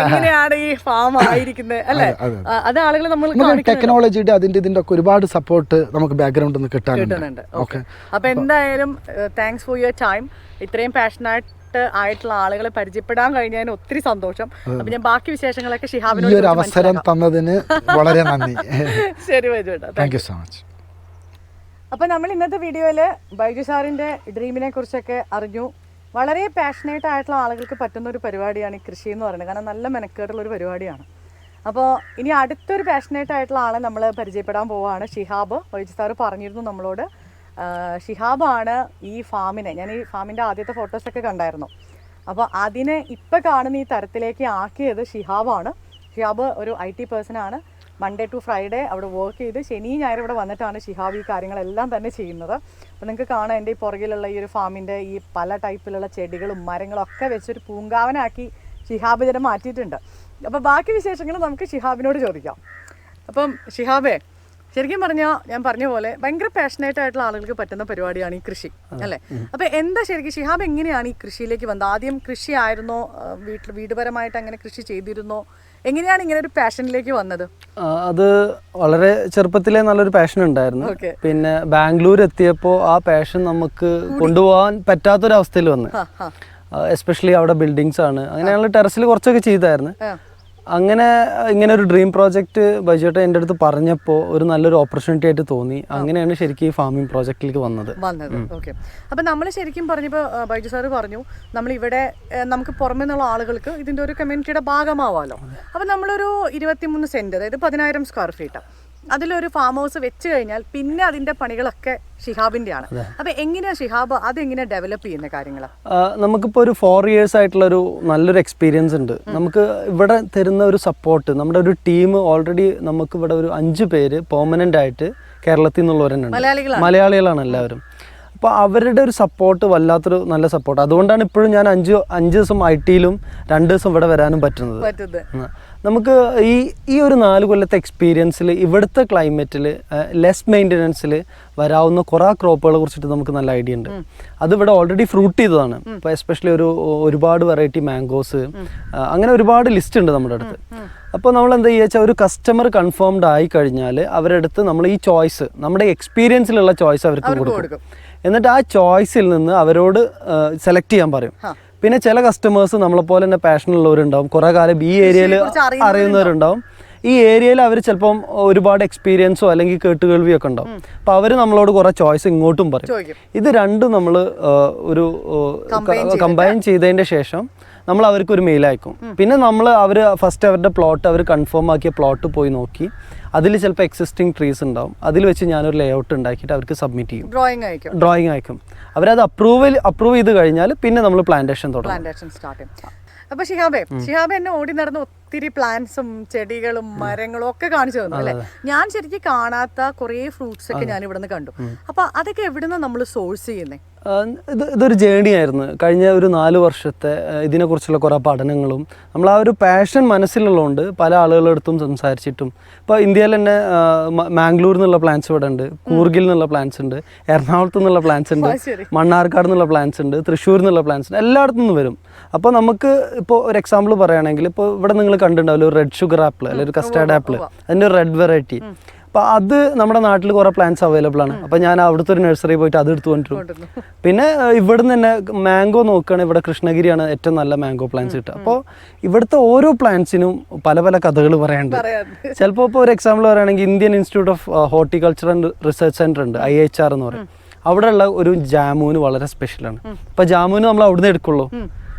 എങ്ങനെയാണ് ഈ ഫാം ആയിരിക്കുന്നത് അല്ലെ? അത് ആളുകൾ നമ്മൾ ടെക്നോളജിയുടെ ഇതിന്റെ ഒക്കെ ഒരുപാട് സപ്പോർട്ട് നമുക്ക് ബാക്ക്ഗ്രൗണ്ടിൽ നിന്ന് കിട്ടാനുണ്ട്. അപ്പൊ എന്തായാലും താങ്ക്സ് ഫോർ യുവർ ടൈം. ഇത്രയും പാഷനായിട്ട് ആയിട്ടുള്ള ആളുകളെ പരിചയപ്പെടാൻ കഴിഞ്ഞതിന് ഒത്തിരി സന്തോഷം. അപ്പൊ ഞാൻ ബാക്കി വിശേഷങ്ങളൊക്കെ ഷിഹാബിനോട് ഒരു അവസരം തന്നതിന് വളരെ നന്ദി. ശരി ബൈജുട്ടാ, താങ്ക് യു സോ മച്ച്. അപ്പൊ നമ്മൾ ഇന്നത്തെ വീഡിയോയില് ബൈജു സാറിന്റെ ഡ്രീമിനെ കുറിച്ചൊക്കെ അറിഞ്ഞു. വളരെ പാഷനേറ്റ് ആയിട്ടുള്ള ആളുകൾക്ക് പറ്റുന്ന ഒരു പരിപാടിയാണ് ഈ കൃഷി എന്ന് പറയുന്നത്. കാരണം നല്ല മെനക്കേടുള്ള ഒരു പരിപാടിയാണ്. അപ്പോൾ ഇനി അടുത്തൊരു പാഷനേറ്റ് ആയിട്ടുള്ള ആളെ നമ്മൾ പരിചയപ്പെടാൻ പോവുകയാണ്. ഷിഹാബ്. ബൈജു സാറ് പറഞ്ഞിരുന്നു നമ്മളോട്. ഷിഹാബാണ് ഈ ഫാമിനെ, ഞാൻ ഈ ഫാമിൻ്റെ ആദ്യത്തെ ഫോട്ടോസൊക്കെ കണ്ടായിരുന്നു. അപ്പോൾ അതിനെ ഇപ്പം കാണുന്ന ഈ തരത്തിലേക്ക് ആക്കിയത് ഷിഹാബാണ്. ഷിഹാബ് ഒരു IT പേഴ്സണാണ്. മൺഡേ ടു ഫ്രൈഡേ അവിടെ വർക്ക് ചെയ്ത് ശനി ഞായർ ഇവിടെ വന്നിട്ടാണ് ഷിഹാബ് ഈ കാര്യങ്ങളെല്ലാം തന്നെ ചെയ്യുന്നത്. അപ്പോൾ നിങ്ങൾക്ക് കാണാം എൻ്റെ ഈ പുറകിലുള്ള ഈ ഒരു ഫാമിൻ്റെ ഈ പല ടൈപ്പിലുള്ള ചെടികളും മരങ്ങളും ഒക്കെ വെച്ചൊരു പൂങ്കാവനാക്കി ഷിഹാബ് ഇതിനെ മാറ്റിയിട്ടുണ്ട്. അപ്പോൾ ബാക്കി വിശേഷങ്ങൾ നമുക്ക് ഷിഹാബിനോട് ചോദിക്കാം. അപ്പം ഷിഹാബേ, ശരിക്കും പറഞ്ഞാൽ ഞാൻ പറഞ്ഞ പോലെ ഭയങ്കര പാഷനേറ്റ് ആയിട്ടുള്ള ആളുകൾക്ക് പറ്റുന്ന പരിപാടിയാണ് ഈ കൃഷി, അല്ലേ? അപ്പോൾ എന്താ ശരിക്കും ഷിഹാബ് എങ്ങനെയാണ് ഈ കൃഷിയിലേക്ക് വന്നത്? ആദ്യം കൃഷി ആയിരുന്നോ, വീടുപരമായിട്ട് അങ്ങനെ കൃഷി ചെയ്തിരുന്നോ? എങ്ങനെയാണ് ഇങ്ങനെ ഒരു പാഷനിലേക്ക് വന്നത്? അത് വളരെ ചെറുപ്പത്തിലേ നല്ലൊരു പാഷൻ ഉണ്ടായിരുന്നു. പിന്നെ ബാംഗ്ലൂർ എത്തിയപ്പോൾ ആ പാഷൻ നമുക്ക് കൊണ്ടുപോകാൻ പറ്റാത്തൊരവസ്ഥയിൽ വന്ന്, എസ്പെഷ്യലി അവിടെ ബിൽഡിങ്സ് ആണ്. അങ്ങനെ ഞങ്ങൾ ടെറസിൽ കുറച്ചൊക്കെ ചെയ്തായിരുന്നു. അങ്ങനെ ഇങ്ങനെ ഒരു ഡ്രീം പ്രോജക്റ്റ് ബൈജുട്ടൻ എൻ്റെ അടുത്ത് പറഞ്ഞപ്പോൾ ഒരു നല്ലൊരു ഓപ്പർച്യൂണിറ്റി ആയിട്ട് തോന്നി. അങ്ങനെയാണ് ശരിക്കും ഈ ഫാമിംഗ് പ്രോജക്റ്റിലേക്ക് വന്നത്. ഓക്കെ. അപ്പം നമ്മൾ ശരിക്കും പറഞ്ഞപ്പോൾ ബൈജു സാറ് പറഞ്ഞു നമ്മളിവിടെ നമുക്ക് പുറമേ നിന്നുള്ള ആളുകൾക്ക് ഇതിൻ്റെ ഒരു കമ്മ്യൂണിറ്റിയുടെ ഭാഗമാവാമല്ലോ. അപ്പം നമ്മളൊരു 23 സെൻറ്റ്, അതായത് 10,000 സ്ക്വയർ ഫീറ്റ്, അതിലൊരു ഫാം ഹൗസ് വെച്ച് കഴിഞ്ഞാൽ പിന്നെ അതിൻ്റെ പണികളൊക്കെ ഷിഹാബിൻ്റെയാണ്. അപ്പോൾ എങ്ങനെയാണ് ഷിഹാബ് അതെങ്ങനെയാണ് ഡെവലപ്പ് ചെയ്യുന്ന കാര്യങ്ങൾ? നമുക്കിപ്പോൾ ഒരു 4 years ആയിട്ടുള്ളൊരു നല്ലൊരു എക്സ്പീരിയൻസ് ഉണ്ട്. നമുക്ക് ഇവിടെ തരുന്ന ഒരു സപ്പോർട്ട്, നമ്മുടെ ഒരു ടീം ഓൾറെഡി നമുക്ക് ഇവിടെ ഒരു 5 പേര് പെർമനൻ്റ് ആയിട്ട് കേരളത്തിൽ നിന്നുള്ളവരുണ്ട്, മലയാളികളാണ് എല്ലാവരും. അപ്പോൾ അവരുടെ ഒരു സപ്പോർട്ട് വല്ലാത്തൊരു നല്ല സപ്പോർട്ട്. അതുകൊണ്ടാണ് ഇപ്പോഴും ഞാൻ 5 ദിവസം IT-യിലും 2 ദിവസം ഇവിടെ വരാനും പറ്റുന്നത്. നമുക്ക് ഈ ഒരു 4 കൊല്ലത്തെ എക്സ്പീരിയൻസിൽ ഇവിടുത്തെ ക്ലൈമറ്റിൽ ലെസ് മെയിൻ്റനൻസിൽ വരാവുന്ന കുറേ ക്രോപ്പുകളെ കുറിച്ചിട്ട് നമുക്ക് നല്ല ഐഡിയ ഉണ്ട്. അത് ഇവിടെ ഓൾറെഡി ഫ്രൂട്ട് ചെയ്തതാണ്. ഇപ്പോൾ എസ്പെഷ്യലി ഒരുപാട് വെറൈറ്റി മാംഗോസ്, അങ്ങനെ ഒരുപാട് ലിസ്റ്റ് ഉണ്ട് നമ്മുടെ അടുത്ത്. അപ്പോൾ നമ്മൾ എന്താ ചെയ്യുക വെച്ചാൽ, ഒരു കസ്റ്റമർ കൺഫേംഡ് ആയി കഴിഞ്ഞാൽ അവരുടെ അടുത്ത് നമ്മൾ ഈ ചോയ്സ്, നമ്മുടെ എക്സ്പീരിയൻസിലുള്ള ചോയ്സ് അവർക്ക് കൊടുക്കും. എന്നിട്ട് ആ ചോയ്സിൽ നിന്ന് അവരോട് സെലക്ട് ചെയ്യാൻ പറയും. പിന്നെ ചില കസ്റ്റമേഴ്സ് നമ്മളെപ്പോലെ തന്നെ പാഷനുള്ളവരുണ്ടാവും, കുറേ കാലം ഈ ഏരിയയിൽ അറിയുന്നവരുണ്ടാവും. ഈ ഏരിയയിൽ അവർ ചിലപ്പം ഒരുപാട് എക്സ്പീരിയൻസോ അല്ലെങ്കിൽ കേട്ടുകേൾവിയൊക്കെ ഉണ്ടാവും. അപ്പോൾ അവർ നമ്മളോട് കുറേ ചോയ്സ് ഇങ്ങോട്ടും പറയും. ഇത് രണ്ടും നമ്മൾ ഒരു കമ്പൈൻ ചെയ്തതിൻ്റെ ശേഷം നമ്മൾ അവർക്ക് ഒരു മെയിൽ അയക്കും. പിന്നെ അവർ ഫസ്റ്റ് അവരുടെ പ്ലോട്ട് അവർ കൺഫേം ആക്കിയ പ്ലോട്ട് പോയി നോക്കി, അതിൽ ചിലപ്പോൾ എക്സിസ്റ്റിംഗ് ട്രീസ് ഉണ്ടാവും, അതിൽ വെച്ച് ഞാനൊരു ലേഔട്ട് ഉണ്ടാക്കിയിട്ട് അവർക്ക് സബ്മിറ്റ് ചെയ്യും, ഡ്രോയിങ് അയക്കും. അവരത് അപ്രൂവ് ചെയ്ത് കഴിഞ്ഞാൽ പിന്നെ നമ്മൾ പ്ലാന്റേഷൻ സ്റ്റാർട്ട് ചെയ്യും. അപ്പൊ ഷിഹാബ് എന്നെ ഓടി നടന്ന് ഒത്തിരി പ്ലാന്റ്സും ചെടികളും മരങ്ങളും ഒക്കെ കാണിച്ചു തന്നു, അല്ലെ? ഞാൻ ശരിക്കും കാണാത്ത കുറേ ഫ്രൂട്ട്സ് ഒക്കെ ഞാൻ ഇവിടെ നിന്ന് കണ്ടു. അപ്പൊ അതൊക്കെ എവിടുന്ന നമ്മൾ സോഴ്സ് ചെയ്യുന്നേ? ഇതൊരു ജേണി ആയിരുന്നു. കഴിഞ്ഞ ഒരു 4 വർഷത്തെ ഇതിനെക്കുറിച്ചുള്ള കുറേ പഠനങ്ങളും നമ്മൾ ആ ഒരു പാഷൻ മനസ്സിലുള്ളതുകൊണ്ട് പല ആളുകളുടെ അടുത്തും സംസാരിച്ചിട്ടും, ഇപ്പോൾ ഇന്ത്യയിൽ തന്നെ മാംഗ്ലൂരിൽ നിന്നുള്ള പ്ലാന്റ്സ് ഇവിടെ ഉണ്ട്, കൂർഗിൽ നിന്നുള്ള പ്ലാന്റ്സ് ഉണ്ട്, എറണാകുളത്ത് നിന്നുള്ള പ്ലാന്റ്സ് ഉണ്ട്, മണ്ണാർക്കാട് നിന്നുള്ള പ്ലാന്റ്സ് ഉണ്ട്, തൃശ്ശൂരിൽ നിന്നുള്ള പ്ലാന്റ്സ് ഉണ്ട്, എല്ലായിടത്തു നിന്നും വരും. അപ്പോൾ നമുക്ക് ഇപ്പോൾ ഒരു എക്സാമ്പിൾ പറയുകയാണെങ്കിൽ, ഇപ്പോൾ ഇവിടെ നിങ്ങൾ കണ്ടിട്ടുണ്ടാവില്ല ഒരു റെഡ് ഷുഗർ ആപ്പിൾ അല്ലെങ്കിൽ ഒരു കസ്റ്റാർഡ് ആപ്പിൾ, അതിൻ്റെ ഒരു റെഡ് വെറൈറ്റി. അപ്പോൾ അത് നമ്മുടെ നാട്ടിൽ കുറേ പ്ലാന്റ്സ് അവൈലബിൾ ആണ്. അപ്പോൾ ഞാൻ അവിടുത്തെ ഒരു നഴ്സറി പോയിട്ട് അത് എടുത്തു കൊണ്ടിരും. പിന്നെ ഇവിടുന്ന് തന്നെ മാംഗോ നോക്കുകയാണെങ്കിൽ ഇവിടെ കൃഷ്ണഗിരിയാണ് ഏറ്റവും നല്ല മാംഗോ പ്ലാന്റ്സ് കിട്ടുക. അപ്പോൾ ഇവിടുത്തെ ഓരോ പ്ലാന്റ്സിനും പല പല കഥകൾ പറയാനുണ്ട്. ചിലപ്പോൾ ഇപ്പോൾ ഒരു എക്സാമ്പിൾ പറയുകയാണെങ്കിൽ Indian institute of horticulture and research centre ഉണ്ട്, IHR എന്ന് പറയും. അവിടെയുള്ള ഒരു ജാമുന് വളരെ സ്പെഷ്യലാണ്. അപ്പോൾ ജാമുന് നമ്മൾ അവിടുന്ന് എടുക്കുള്ളൂ.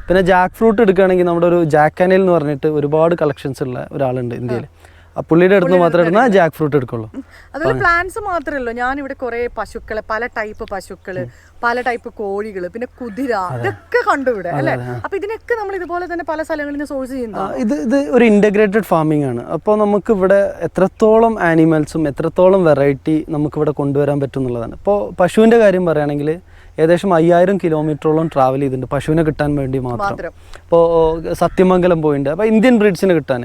പിന്നെ ജാക്ക് ഫ്രൂട്ട് എടുക്കുകയാണെങ്കിൽ നമ്മുടെ ഒരു ജാക്കാനിൽ എന്ന് പറഞ്ഞിട്ട് ഒരുപാട് കളക്ഷൻസ് ഉള്ള ഒരാളുണ്ട് ഇന്ത്യയിൽ. പുള്ളിയുടെ അടുത്ത് മാത്രമേ എടുക്കുന്ന ജാക്ക് ഫ്രൂട്ട് എടുക്കുള്ളൂ. അതുപോലെ പ്ലാന്റ്സ് മാത്രമല്ലോ, ഞാനിവിടെ കുറെ പശുക്കളെ, പല ടൈപ്പ് പശുക്കള്, പല ടൈപ്പ് കോഴികള്, പിന്നെ കുതിര, ഇതൊക്കെ കണ്ടു ഇവിടെ, അല്ലെ? അപ്പൊ ഇതിനൊക്കെ നമ്മൾ ഇതുപോലെ തന്നെ പല സ്ഥലങ്ങളിൽ നിന്ന് സോഴ്സ് ചെയ്യുന്നു. ഇത് ഒരു ഇന്റഗ്രേറ്റഡ് ഫാമിംഗ് ആണ്. അപ്പോൾ നമുക്ക് ഇവിടെ എത്രത്തോളം ആനിമൽസും എത്രത്തോളം വെറൈറ്റി നമുക്ക് ഇവിടെ കൊണ്ടുവരാൻ പറ്റും എന്നുള്ളതാണ്. ഇപ്പോൾ പശുവിൻ്റെ കാര്യം പറയുകയാണെങ്കിൽ ഏകദേശം 5000 കിലോമീറ്ററോളം ട്രാവൽ ചെയ്തിട്ടുണ്ട് പശുവിനെ കിട്ടാൻ വേണ്ടി മാത്രം. ഇപ്പോൾ സത്യമംഗലം പോയിട്ടുണ്ട്, അപ്പോൾ ഇന്ത്യൻ ബ്രീഡ്സിനെ കിട്ടാൻ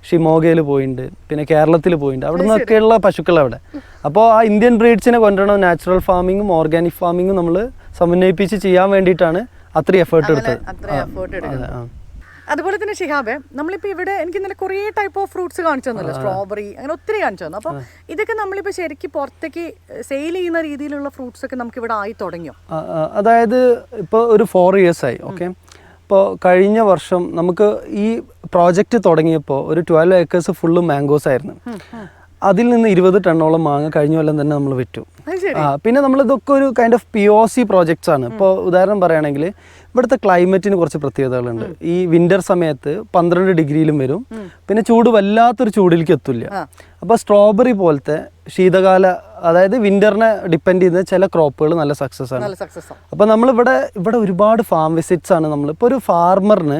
ഷിമോഗയിൽ പോയിട്ടുണ്ട്, പിന്നെ കേരളത്തിൽ പോയിട്ടുണ്ട്, അവിടെ നിന്നൊക്കെയുള്ള പശുക്കൾ അവിടെ. അപ്പോൾ ആ ഇന്ത്യൻ ബ്രീഡ്സിനെ കൊണ്ടുവരണം, നാച്ചുറൽ ഫാമിങ്ങും ഓർഗാനിക് ഫാമിങ്ങും നമ്മൾ സമന്വയിപ്പിച്ച് ചെയ്യാൻ വേണ്ടിയിട്ടാണ് അത്രയും എഫേർട്ട് എടുത്തത്. അതുപോലെ തന്നെ ഷിഹാബ്, നമ്മളിപ്പോൾ ഇവിടെ എനിക്ക് ഇന്നലെ കുറേ ടൈപ്പ് ഓഫ് ഫ്രൂട്ട്സ് കാണിച്ചു തന്നല്ലോ, സ്ട്രോബെറി, അങ്ങനെ ഒത്തിരി കാണിച്ചു തന്നു. അപ്പോൾ ഇതൊക്കെ നമ്മളിപ്പോൾ ശരിക്കും പുറത്തേക്ക് സെയിൽ ചെയ്യുന്ന രീതിയിലുള്ള ഫ്രൂട്ട്സ് ഒക്കെ നമുക്ക് ഇവിടെ ആയി തുടങ്ങിയോ? അതായത് ഇപ്പോൾ ഒരു 4 years ആയി. ഓക്കെ, ഇപ്പോൾ കഴിഞ്ഞ വർഷം നമുക്ക് ഈ പ്രോജക്റ്റ് തുടങ്ങിയപ്പോൾ ഒരു 12 acres ഫുള്ള് മാംഗോസ് ആയിരുന്നു. അതിൽ നിന്ന് 20 ടണ്ണോളം മാങ്ങ കഴിഞ്ഞ കൊല്ലം തന്നെ നമ്മൾ വിറ്റു. പിന്നെ നമ്മളിതൊക്കെ ഒരു കൈൻഡ് ഓഫ് POC പ്രോജക്ട്സ് ആണ്. ഇപ്പോൾ ഉദാഹരണം പറയുകയാണെങ്കിൽ ഇവിടുത്തെ ക്ലൈമറ്റിന് കുറച്ച് പ്രത്യേകതകളുണ്ട്. ഈ വിൻ്റർ സമയത്ത് 12 ഡിഗ്രിയിലും വരും, പിന്നെ ചൂട് വല്ലാത്തൊരു ചൂടിലേക്ക് എത്തില്ല. അപ്പോൾ സ്ട്രോബെറി പോലത്തെ ശീതകാല, അതായത് വിൻ്ററിനെ ഡിപ്പെൻഡ് ചെയ്യുന്ന ചില ക്രോപ്പുകൾ നല്ല സക്സസ് ആണ്. അപ്പോൾ നമ്മളിവിടെ ഒരുപാട് ഫാം വിസിറ്റ്സ് ആണ്. നമ്മളിപ്പോൾ ഒരു ഫാർമറിന്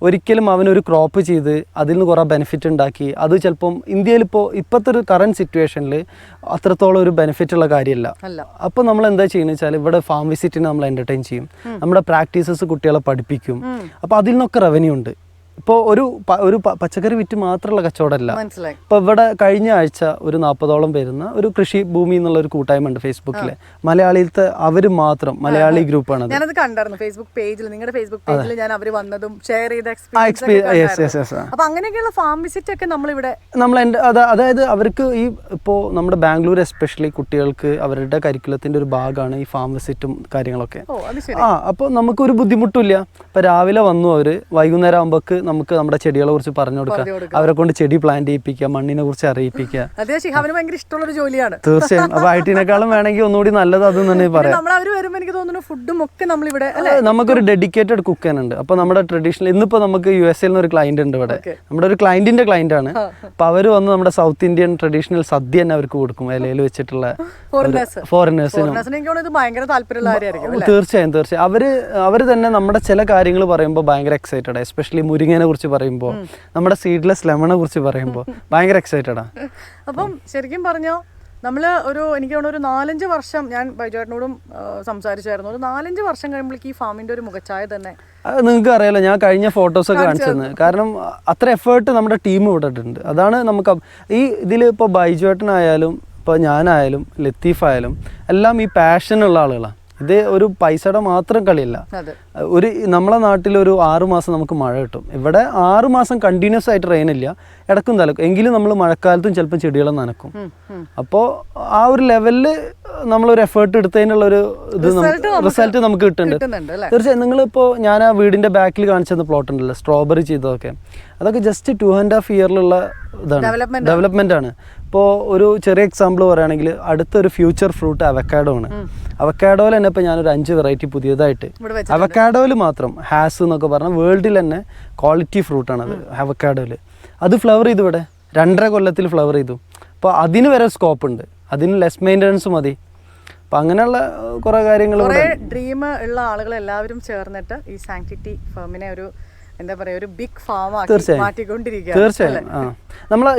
ഒരിക്കലും അവനൊരു ക്രോപ്പ് ചെയ്ത് അതിൽ നിന്ന് കുറേ ബെനിഫിറ്റ് ഉണ്ടാക്കി, അത് ചിലപ്പം ഇന്ത്യയിൽ ഇപ്പോഴത്തെ ഒരു കറണ്ട് സിറ്റുവേഷനിൽ അത്രത്തോളം ഒരു ബെനിഫിറ്റ് ഉള്ള കാര്യമല്ല. അപ്പോൾ നമ്മൾ എന്താ ചെയ്യുന്നത് വെച്ചാൽ ഇവിടെ ഫാം വിസിറ്റിന് നമ്മൾ എൻ്റർടൈൻ ചെയ്യും, നമ്മുടെ പ്രാക്ടീസസ് കുട്ടികളെ പഠിപ്പിക്കും. അപ്പോൾ അതിൽ നിന്നൊക്കെ റവന്യൂ ഉണ്ട്. ഇപ്പോൾ ഒരു പച്ചക്കറി വിറ്റ് മാത്രമുള്ള കച്ചവടമല്ല. മനസ്സിലായി. ഇപ്പോൾ ഇവിടെ കഴിഞ്ഞ ആഴ്ച ഒരു 40ഓളം പേരുന്ന ഒരു കൃഷി ഭൂമി എന്നുള്ള ഒരു കൂട്ടായ്മ ഉണ്ട് ഫേസ്ബുക്കിലെ. മലയാളിയിലത്തെ അവർ മാത്രം മലയാളി ഗ്രൂപ്പാണ്. ഞാനത് കണ്ടായിരുന്നു ഫേസ്ബുക്ക് പേജിൽ, നിങ്ങളുടെ ഫേസ്ബുക്ക് പേജിൽ ഞാൻ അവർ വന്നതും ഷെയർ ചെയ്ത എക്സ്പീരിയൻസ്. അപ്പൊ അങ്ങനെയൊക്കെയുള്ള ഫാം വിസിറ്റ് ഒക്കെ അതായത് അവർക്ക് ഈ ഇപ്പോൾ നമ്മുടെ ബാംഗ്ലൂർ എസ്പെഷ്യലി കുട്ടികൾക്ക് അവരുടെ കരിക്കുലത്തിന്റെ ഒരു ഭാഗമാണ് ഈ ഫാം വിസിറ്റും കാര്യങ്ങളൊക്കെ. അപ്പോൾ നമുക്കൊരു ബുദ്ധിമുട്ടില്ല. ഇപ്പൊ രാവിലെ വന്നു അവര്, വൈകുന്നേരം ആകുമ്പോക്ക് നമുക്ക് നമ്മുടെ ചെടികളെ കുറിച്ച് പറഞ്ഞു കൊടുക്കാം, അവരെ കൊണ്ട് ചെടി പ്ലാന്റ് ചെയ്യിപ്പിക്കുക, മണ്ണിനെ കുറിച്ച് അറിയിപ്പിക്കുക. ഇഷ്ടമുള്ള ജോലിയാണ് തീർച്ചയായും. അപ്പൊ ഐ.ടിനേക്കാളും വേണമെങ്കിൽ ഒന്നുകൂടി നല്ലത് അത് തന്നെ പറയാം. നമുക്കൊരു ഡെഡിക്കേറ്റഡ് കുക്ക് ഉണ്ട്. അപ്പൊ നമ്മുടെ ട്രഡീഷണൽ ഇന്നിപ്പോ നമുക്ക് USA ഒരു ക്ലയന്റ് ഉണ്ട് ഇവിടെ, നമ്മുടെ ഒരു ക്ലയന്റിന്റെ ക്ലയന്റ് ആണ്. അപ്പൊ അവര് വന്ന് നമ്മുടെ സൗത്ത് ഇന്ത്യൻ ട്രഡീഷണൽ സദ്യ തന്നെ അവർക്ക് കൊടുക്കും, ഇലയിൽ വെച്ചിട്ടുള്ള ഫോറിനേഴ്സിനും. തീർച്ചയായും അവര് തന്നെ നമ്മുടെ ചില കാര്യങ്ങൾ പറയുമ്പോൾ ഭയങ്കര എക്സൈറ്റഡ്, എസ്പെഷ്യലി മുരിങ്ങനെ കുറിച്ച് പറയുമ്പോൾ, നമ്മുടെ സീഡ്ലെസ് ലെമണെ കുറിച്ച് പറയുമ്പോൾ ഭയങ്കര എക്സൈറ്റഡാ. അപ്പം ശരിക്കും പറഞ്ഞോ എനിക്ക് തോന്നുന്നു ഒരു 4-5 വർഷം ഞാൻ ബൈജുവേട്ടനോടും സംസാരിച്ചായിരുന്നു. ഒരു 4-5 വർഷം കഴിയുമ്പോഴേക്ക് ഈ ഫാമിന്റെ ഒരു മുഖച്ഛായ തന്നെ നിങ്ങൾക്ക് അറിയാലോ. ഞാൻ കഴിഞ്ഞ ഫോട്ടോസൊക്കെ കാണിച്ചത്, കാരണം അത്ര എഫേർട്ട് നമ്മുടെ ടീം ഇവിടെ ഉണ്ട്. അതാണ് നമുക്ക് ഈ ഇതിൽ ഇപ്പോൾ ബൈജുവേട്ടനായാലും ഇപ്പോൾ ഞാനായാലും ലത്തീഫായാലും എല്ലാം ഈ പാഷനുള്ള ആളുകളാണ്. ഇത് ഒരു പൈസയുടെ മാത്രം കളിയല്ല. നമ്മളെ നാട്ടിൽ ഒരു 6 മാസം നമുക്ക് മഴ കിട്ടും. ഇവിടെ 6 മാസം കണ്ടിന്യൂസ് ആയിട്ട് റെയിൻ ഇല്ല, ഇടക്കും തലക്കും. എങ്കിലും നമ്മൾ മഴക്കാലത്തും ചിലപ്പോൾ ചെടികളെ നനക്കും. അപ്പോൾ ആ ഒരു ലെവലിൽ നമ്മളൊരു എഫേർട്ട് എടുത്തതിനുള്ളൊരു റിസൾട്ട് നമുക്ക് കിട്ടുന്നുണ്ട്. തീർച്ചയായും. നിങ്ങളിപ്പോൾ ഞാൻ ആ വീടിൻ്റെ ബാക്കിൽ കാണിച്ചെന്ന പ്ലോട്ട് ഉണ്ടല്ലോ, സ്ട്രോബെറി ചെയ്തതൊക്കെ, അതൊക്കെ ജസ്റ്റ് 2.5 ഇയറിലുള്ള ഇതാണ്, ഡെവലപ്മെന്റ് ആണ്. ഇപ്പോൾ ഒരു ചെറിയ എക്സാമ്പിൾ പറയുകയാണെങ്കിൽ അടുത്തൊരു ഫ്യൂച്ചർ ഫ്രൂട്ട് അവക്കാഡോ ആണ്. അവക്കാഡോയിൽ തന്നെ ഇപ്പോൾ ഞാനൊരു 5 വെറൈറ്റി പുതിയതായിട്ട്, അവക്കാഡോയിൽ മാത്രം ഹാസ് എന്നൊക്കെ പറഞ്ഞാൽ വേൾഡിൽ തന്നെ ക്വാളിറ്റി ഫ്രൂട്ടാണത് അവക്കാഡോയിൽ. അത് ഫ്ലവർ ചെയ്തു ഇവിടെ 2.5 കൊല്ലത്തിൽ ഫ്ലവർ ചെയ്തു. അപ്പോൾ അതിന് വരെ സ്കോപ്പ് ഉണ്ട്, അതിന് ലെസ് മെയിൻ്റനൻസ് മതി. അപ്പം അങ്ങനെയുള്ള കുറേ കാര്യങ്ങൾ, ഡ്രീം ഉള്ള ആളുകൾ എല്ലാവരും ചേർന്നിട്ട് ഈ സാങ്ക്ടിറ്റി ഫാമിനെ ഒരു എന്താ പറയുക, ഒരു ബിഗ് ഫാം മാറ്റിക്കൊണ്ടിരിക്കുക. തീർച്ചയായും.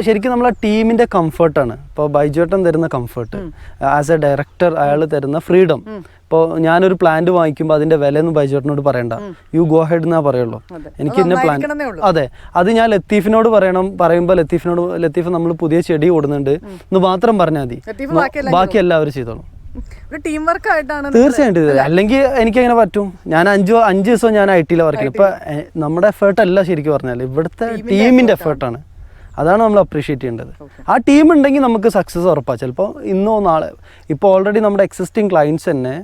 ശരിക്കും നമ്മളെ ടീമിന്റെ കംഫർട്ടാണ് ഇപ്പോൾ ബൈജുവേട്ടൻ തരുന്ന കംഫർട്ട്. ആസ് എ ഡയറക്ടർ അയാൾ തരുന്ന ഫ്രീഡം. ഇപ്പോൾ ഞാനൊരു പ്ലാന്റ് വാങ്ങിക്കുമ്പോൾ അതിന്റെ വിലയൊന്നും ബൈജുവേട്ടനോട് പറയണ്ട, യു ഗോ ഹെഡ് എന്നാ പറയുള്ളൂ. എനിക്ക് ഇന്ന പ്ലാന്റ്, അതെ, അത് ഞാൻ ലത്തീഫിനോട് പറയുമ്പോൾ ലത്തീഫ് നമ്മൾ പുതിയ ചെടി കൊടുക്കുന്നുണ്ട് എന്ന് മാത്രം പറഞ്ഞാൽ മതി, ബാക്കി എല്ലാവരും ചെയ്തോളും. ടീം വർക്ക് ആയിട്ടാണ്. തീർച്ചയായിട്ടും. അല്ലെങ്കിൽ എനിക്കങ്ങനെ പറ്റും. ഞാൻ 5 ദിവസം ഞാൻ IT വർക്ക് ചെയ്യും. ഇപ്പൊ നമ്മുടെ എഫേർട്ട് അല്ല ശരിക്കും പറഞ്ഞാൽ, ഇവിടുത്തെ ടീമിന്റെ എഫേർട്ടാണ്. അതാണ് നമ്മൾ അപ്രീഷിയേറ്റ് ചെയ്യേണ്ടത്. ആ ടീം ഉണ്ടെങ്കിൽ നമുക്ക് സക്സസ് ഉറപ്പാണ്. ചിലപ്പോൾ ഇന്നോ നാളെ, ഇപ്പോൾ ഓൾറെഡി നമ്മുടെ എക്സിസ്റ്റിംഗ് ക്ലയൻസ് തന്നെ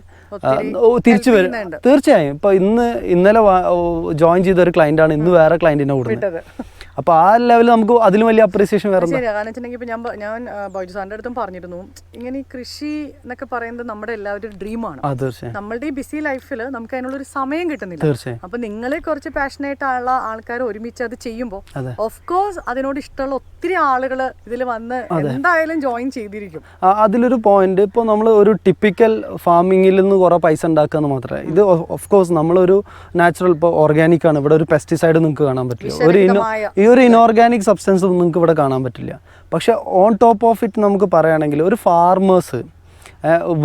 തിരിച്ചു വരും. തീർച്ചയായും. ഇപ്പൊ ഇന്നലെ ജോയിൻ ചെയ്ത ഒരു ക്ലയന്റ് ആണ് ഇന്ന് വേറെ ക്ലയന്റിനെ കൊടുക്കുന്നത്. അപ്പൊ ആ ലെവലിൽ നമുക്ക് അതിലും വലിയ അപ്രീസിയേഷൻ വേറെ. കാരണം വെച്ചിട്ടുണ്ടെങ്കിൽ ഇപ്പൊ ഞാൻ ബൈജു സാറിന്റെ അടുത്തും പറഞ്ഞിരുന്നു, ഇങ്ങനെ ഈ കൃഷി എന്നൊക്കെ പറയുന്നത് നമ്മുടെ എല്ലാവരും ഡ്രീമാണ്. നമ്മളുടെ ഈ ബിസി ലൈഫിൽ നമുക്ക് അതിനുള്ള ഒരു സമയം കിട്ടുന്നില്ല. അപ്പൊ നിങ്ങളെ കുറച്ച് പാഷനേറ്റ് ആയുള്ള ആൾക്കാർ ഒരുമിച്ച് അത് ചെയ്യുമ്പോൾ ഓഫ് കോഴ്സ് അതിനോട് ഇഷ്ടമുള്ള ഒത്തിരി ആളുകൾ ഇതിൽ വന്ന് എന്തായാലും ജോയിൻ ചെയ്തിരിക്കും. അതിലൊരു പോയിന്റ്, ഇപ്പോൾ നമ്മൾ ഒരു ടിപ്പിക്കൽ ഫാമിങ്ങിൽ നിന്ന് കുറെ പൈസ ഉണ്ടാക്കുക മാത്രമേ. ഇത് ഓഫ് കോഴ്സ് നമ്മളൊരു നാച്ചുറൽ, ഇപ്പോൾ ഓർഗാനിക് ആണ്, ഇവിടെ ഒരു പെസ്റ്റിസൈഡ് നിങ്ങൾക്ക് കാണാൻ പറ്റില്ല, ഒരു ഇനോർഗാനിക് സബ്സ്റ്റൻസ് നിങ്ങൾക്ക് ഇവിടെ കാണാൻ പറ്റില്ല. പക്ഷെ ഓൺ ടോപ്പ് ഓഫ് ഇറ്റ് നമുക്ക് പറയുകയാണെങ്കിൽ ഒരു ഫാർമേഴ്സ്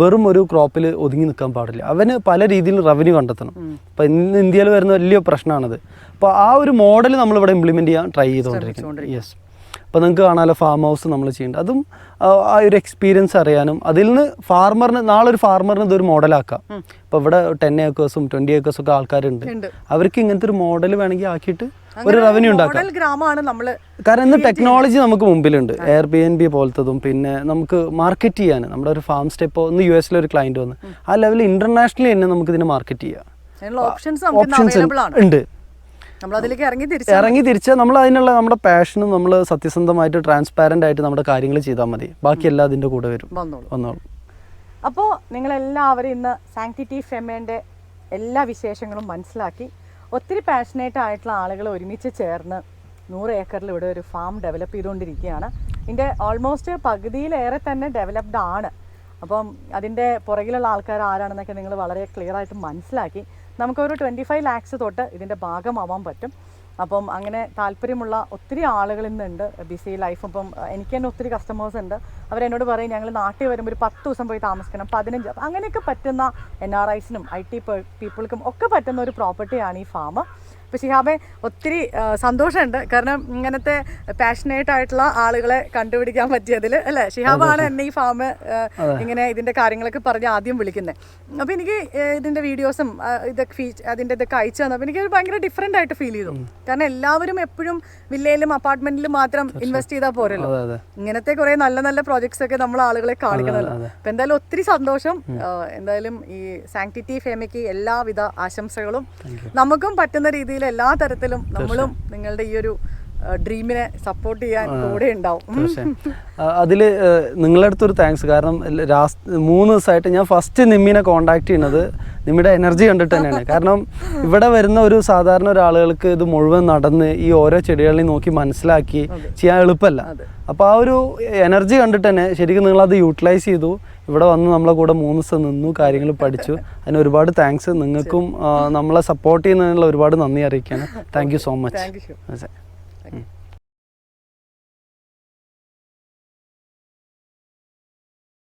വെറും ഒരു ക്രോപ്പിൽ ഒതുങ്ങി നിൽക്കാൻ പാടില്ല. അവന് പല രീതിയിൽ റവന്യൂ കണ്ടെത്തണം. ഇപ്പം ഇന്ന് ഇന്ത്യയിൽ വരുന്ന വലിയ പ്രശ്നമാണത്. അപ്പോൾ ആ ഒരു മോഡൽ നമ്മളിവിടെ ഇംപ്ലിമെൻറ്റ് ചെയ്യാൻ ട്രൈ ചെയ്തുകൊണ്ടിരിക്കുന്നത്. യെസ്. അപ്പോൾ നിങ്ങൾക്ക് കാണാമല്ലോ ഫാം ഹൗസ് നമ്മൾ ചെയ്യേണ്ടത്, അതും ആ ഒരു എക്സ്പീരിയൻസ് അറിയാനും അതിൽ നിന്ന് നാളെ ഒരു ഫാർമറിന് ഇതൊരു മോഡലാക്കാം. ഇപ്പോൾ ഇവിടെ 10 ഏക്കേഴ്സും 20 ഏക്കേഴ്സും ഒക്കെ ആൾക്കാരുണ്ട്. അവർക്ക് ഇങ്ങനത്തെ ഒരു മോഡൽ വേണമെങ്കിൽ ആക്കിയിട്ട് ഒരു റവന്യൂ ഉണ്ടാക്കാം. കാരണം ഇന്ന് ടെക്നോളജി നമുക്ക് മുമ്പിലുണ്ട്, Airbnb പോലത്തതും. പിന്നെ നമുക്ക് മാർക്കറ്റ് ചെയ്യാൻ നമ്മുടെ ഒരു ഫാം സ്റ്റേ, ഇപ്പോൾ ഇന്ന് US ഒരു ക്ലയന്റ് വന്ന് ആ ലെവലിൽ ഇന്റർനാഷണലി തന്നെ നമുക്ക് ഇതിനെ മാർക്കറ്റ് ചെയ്യാം. ഓപ്ഷൻസ് ഉണ്ട്. ഇറങ്ങി തിരിച്ച് നമ്മൾ അതിനുള്ള നമ്മുടെ പാഷനും നമ്മൾ സത്യസന്ധമായിട്ട് ട്രാൻസ്പാരന്റ് ആയിട്ട് നമ്മുടെ കാര്യങ്ങൾ ചെയ്താൽ മതി. ബാക്കി എല്ലാം അതിന്റെ കൂടെ വരും, വന്നോളൂ. അപ്പോൾ നിങ്ങളെല്ലാവരും ഇന്ന് സാങ്ക്ടിറ്റി ഫെമേൻ്റെ എല്ലാ വിശേഷങ്ങളും മനസ്സിലാക്കി. ഒത്തിരി പാഷനേറ്റ് ആയിട്ടുള്ള ആളുകൾ ഒരുമിച്ച് ചേർന്ന് 100 ഏക്കറിൽ ഇവിടെ ഒരു ഫാം ഡെവലപ്പ് ചെയ്തുകൊണ്ടിരിക്കുകയാണ്. ഇതിൻ്റെ ഓൾമോസ്റ്റ് പകുതിയിലേറെ തന്നെ ഡെവലപ്ഡ് ആണ്. അപ്പം അതിൻ്റെ പുറകിലുള്ള ആൾക്കാർ ആരാണെന്നൊക്കെ നിങ്ങൾ വളരെ ക്ലിയർ ആയിട്ട് മനസ്സിലാക്കി. നമുക്കൊരു 25 lakhs തൊട്ട് ഇതിൻ്റെ ഭാഗമാവാൻ പറ്റും. അപ്പം അങ്ങനെ താല്പര്യമുള്ള ഒത്തിരി ആളുകൾ ഇന്നുണ്ട്. ബിസി ലൈഫ്, ഇപ്പം എനിക്ക് തന്നെ ഒത്തിരി കസ്റ്റമേഴ്സ് ഉണ്ട്. അവരെന്നോട് പറയും ഞങ്ങൾ നാട്ടിൽ വരുമ്പോൾ ഒരു 10 ദിവസം പോയി താമസിക്കണം, 15, അങ്ങനെയൊക്കെ പറ്റുന്ന NRIസിനും IT പീപ്പിൾക്കും ഒക്കെ പറ്റുന്ന ഒരു പ്രോപ്പർട്ടിയാണ് ഈ ഫാം. അപ്പോൾ ഷിഹാബെ ഒത്തിരി സന്തോഷമുണ്ട്, കാരണം ഇങ്ങനത്തെ പാഷനേറ്റ് ആയിട്ടുള്ള ആളുകളെ കണ്ടുപിടിക്കാൻ പറ്റിയതിൽ അല്ലേ. ഷിഹാബാണ് എന്നെ ഈ ഫാം ഇങ്ങനെ ഇതിൻ്റെ കാര്യങ്ങളൊക്കെ പറഞ്ഞ് ആദ്യം വിളിക്കുന്നത്. അപ്പോൾ എനിക്ക് ഇതിൻ്റെ വീഡിയോസും ഇതൊക്കെ അതിൻ്റെ ഇതൊക്കെ അയച്ചു തന്നപ്പോൾ എനിക്ക് ഭയങ്കര ഡിഫറെൻ്റ് ആയിട്ട് ഫീൽ ചെയ്തു. കാരണം എല്ലാവരും എപ്പോഴും വില്ലയിലും അപ്പാർട്ട്മെന്റിലും മാത്രം ഇൻവെസ്റ്റ് ചെയ്താൽ പോരല്ലോ, ഇങ്ങനത്തെ കുറെ നല്ല നല്ല പ്രോജക്ട്സ് ഒക്കെ നമ്മൾ ആളുകളെ കാണിക്കണമല്ലോ. അപ്പൊ എന്തായാലും ഒത്തിരി സന്തോഷം. എന്തായാലും ഈ സാങ്ക്ടിറ്റി ഫേമയ്ക്ക് എല്ലാവിധ ആശംസകളും. നമുക്കും പറ്റുന്ന രീതിയിൽ എല്ലാ തരത്തിലും നമ്മളും നിങ്ങളുടെ ഈ ഒരു ഡ്രീമിനെ സപ്പോർട്ട് ചെയ്യാൻ കൂടെ ഉണ്ടാവും. അതിൽ നിങ്ങളുടെ അടുത്തൊരു താങ്ക്സ്. കാരണം 3 ദിവസമായിട്ട് ഞാൻ ഫസ്റ്റ് നിമ്മിനെ കോണ്ടാക്ട് ചെയ്യുന്നത് നിമ്മിയുടെ എനർജി കണ്ടിട്ട് തന്നെയാണ്. കാരണം ഇവിടെ വരുന്ന ഒരു സാധാരണ ഒരാളുകൾക്ക് ഇത് മുഴുവൻ നടന്ന് ഈ ഓരോ ചെടികളെയും നോക്കി മനസ്സിലാക്കി ചെയ്യാൻ എളുപ്പമല്ല. അപ്പോൾ ആ ഒരു എനർജി കണ്ടിട്ട് തന്നെ ശരിക്കും നിങ്ങളത് യൂട്ടിലൈസ് ചെയ്തു. ഇവിടെ വന്ന് നമ്മളെ കൂടെ 3 ദിവസം നിന്നു, കാര്യങ്ങൾ പഠിച്ചു. അതിന് ഒരുപാട് താങ്ക്സ്. നിങ്ങൾക്കും നമ്മളെ സപ്പോർട്ട് ചെയ്യുന്നതിനുള്ള ഒരുപാട് നന്ദി അറിയിക്കുകയാണ്. Thank you so much.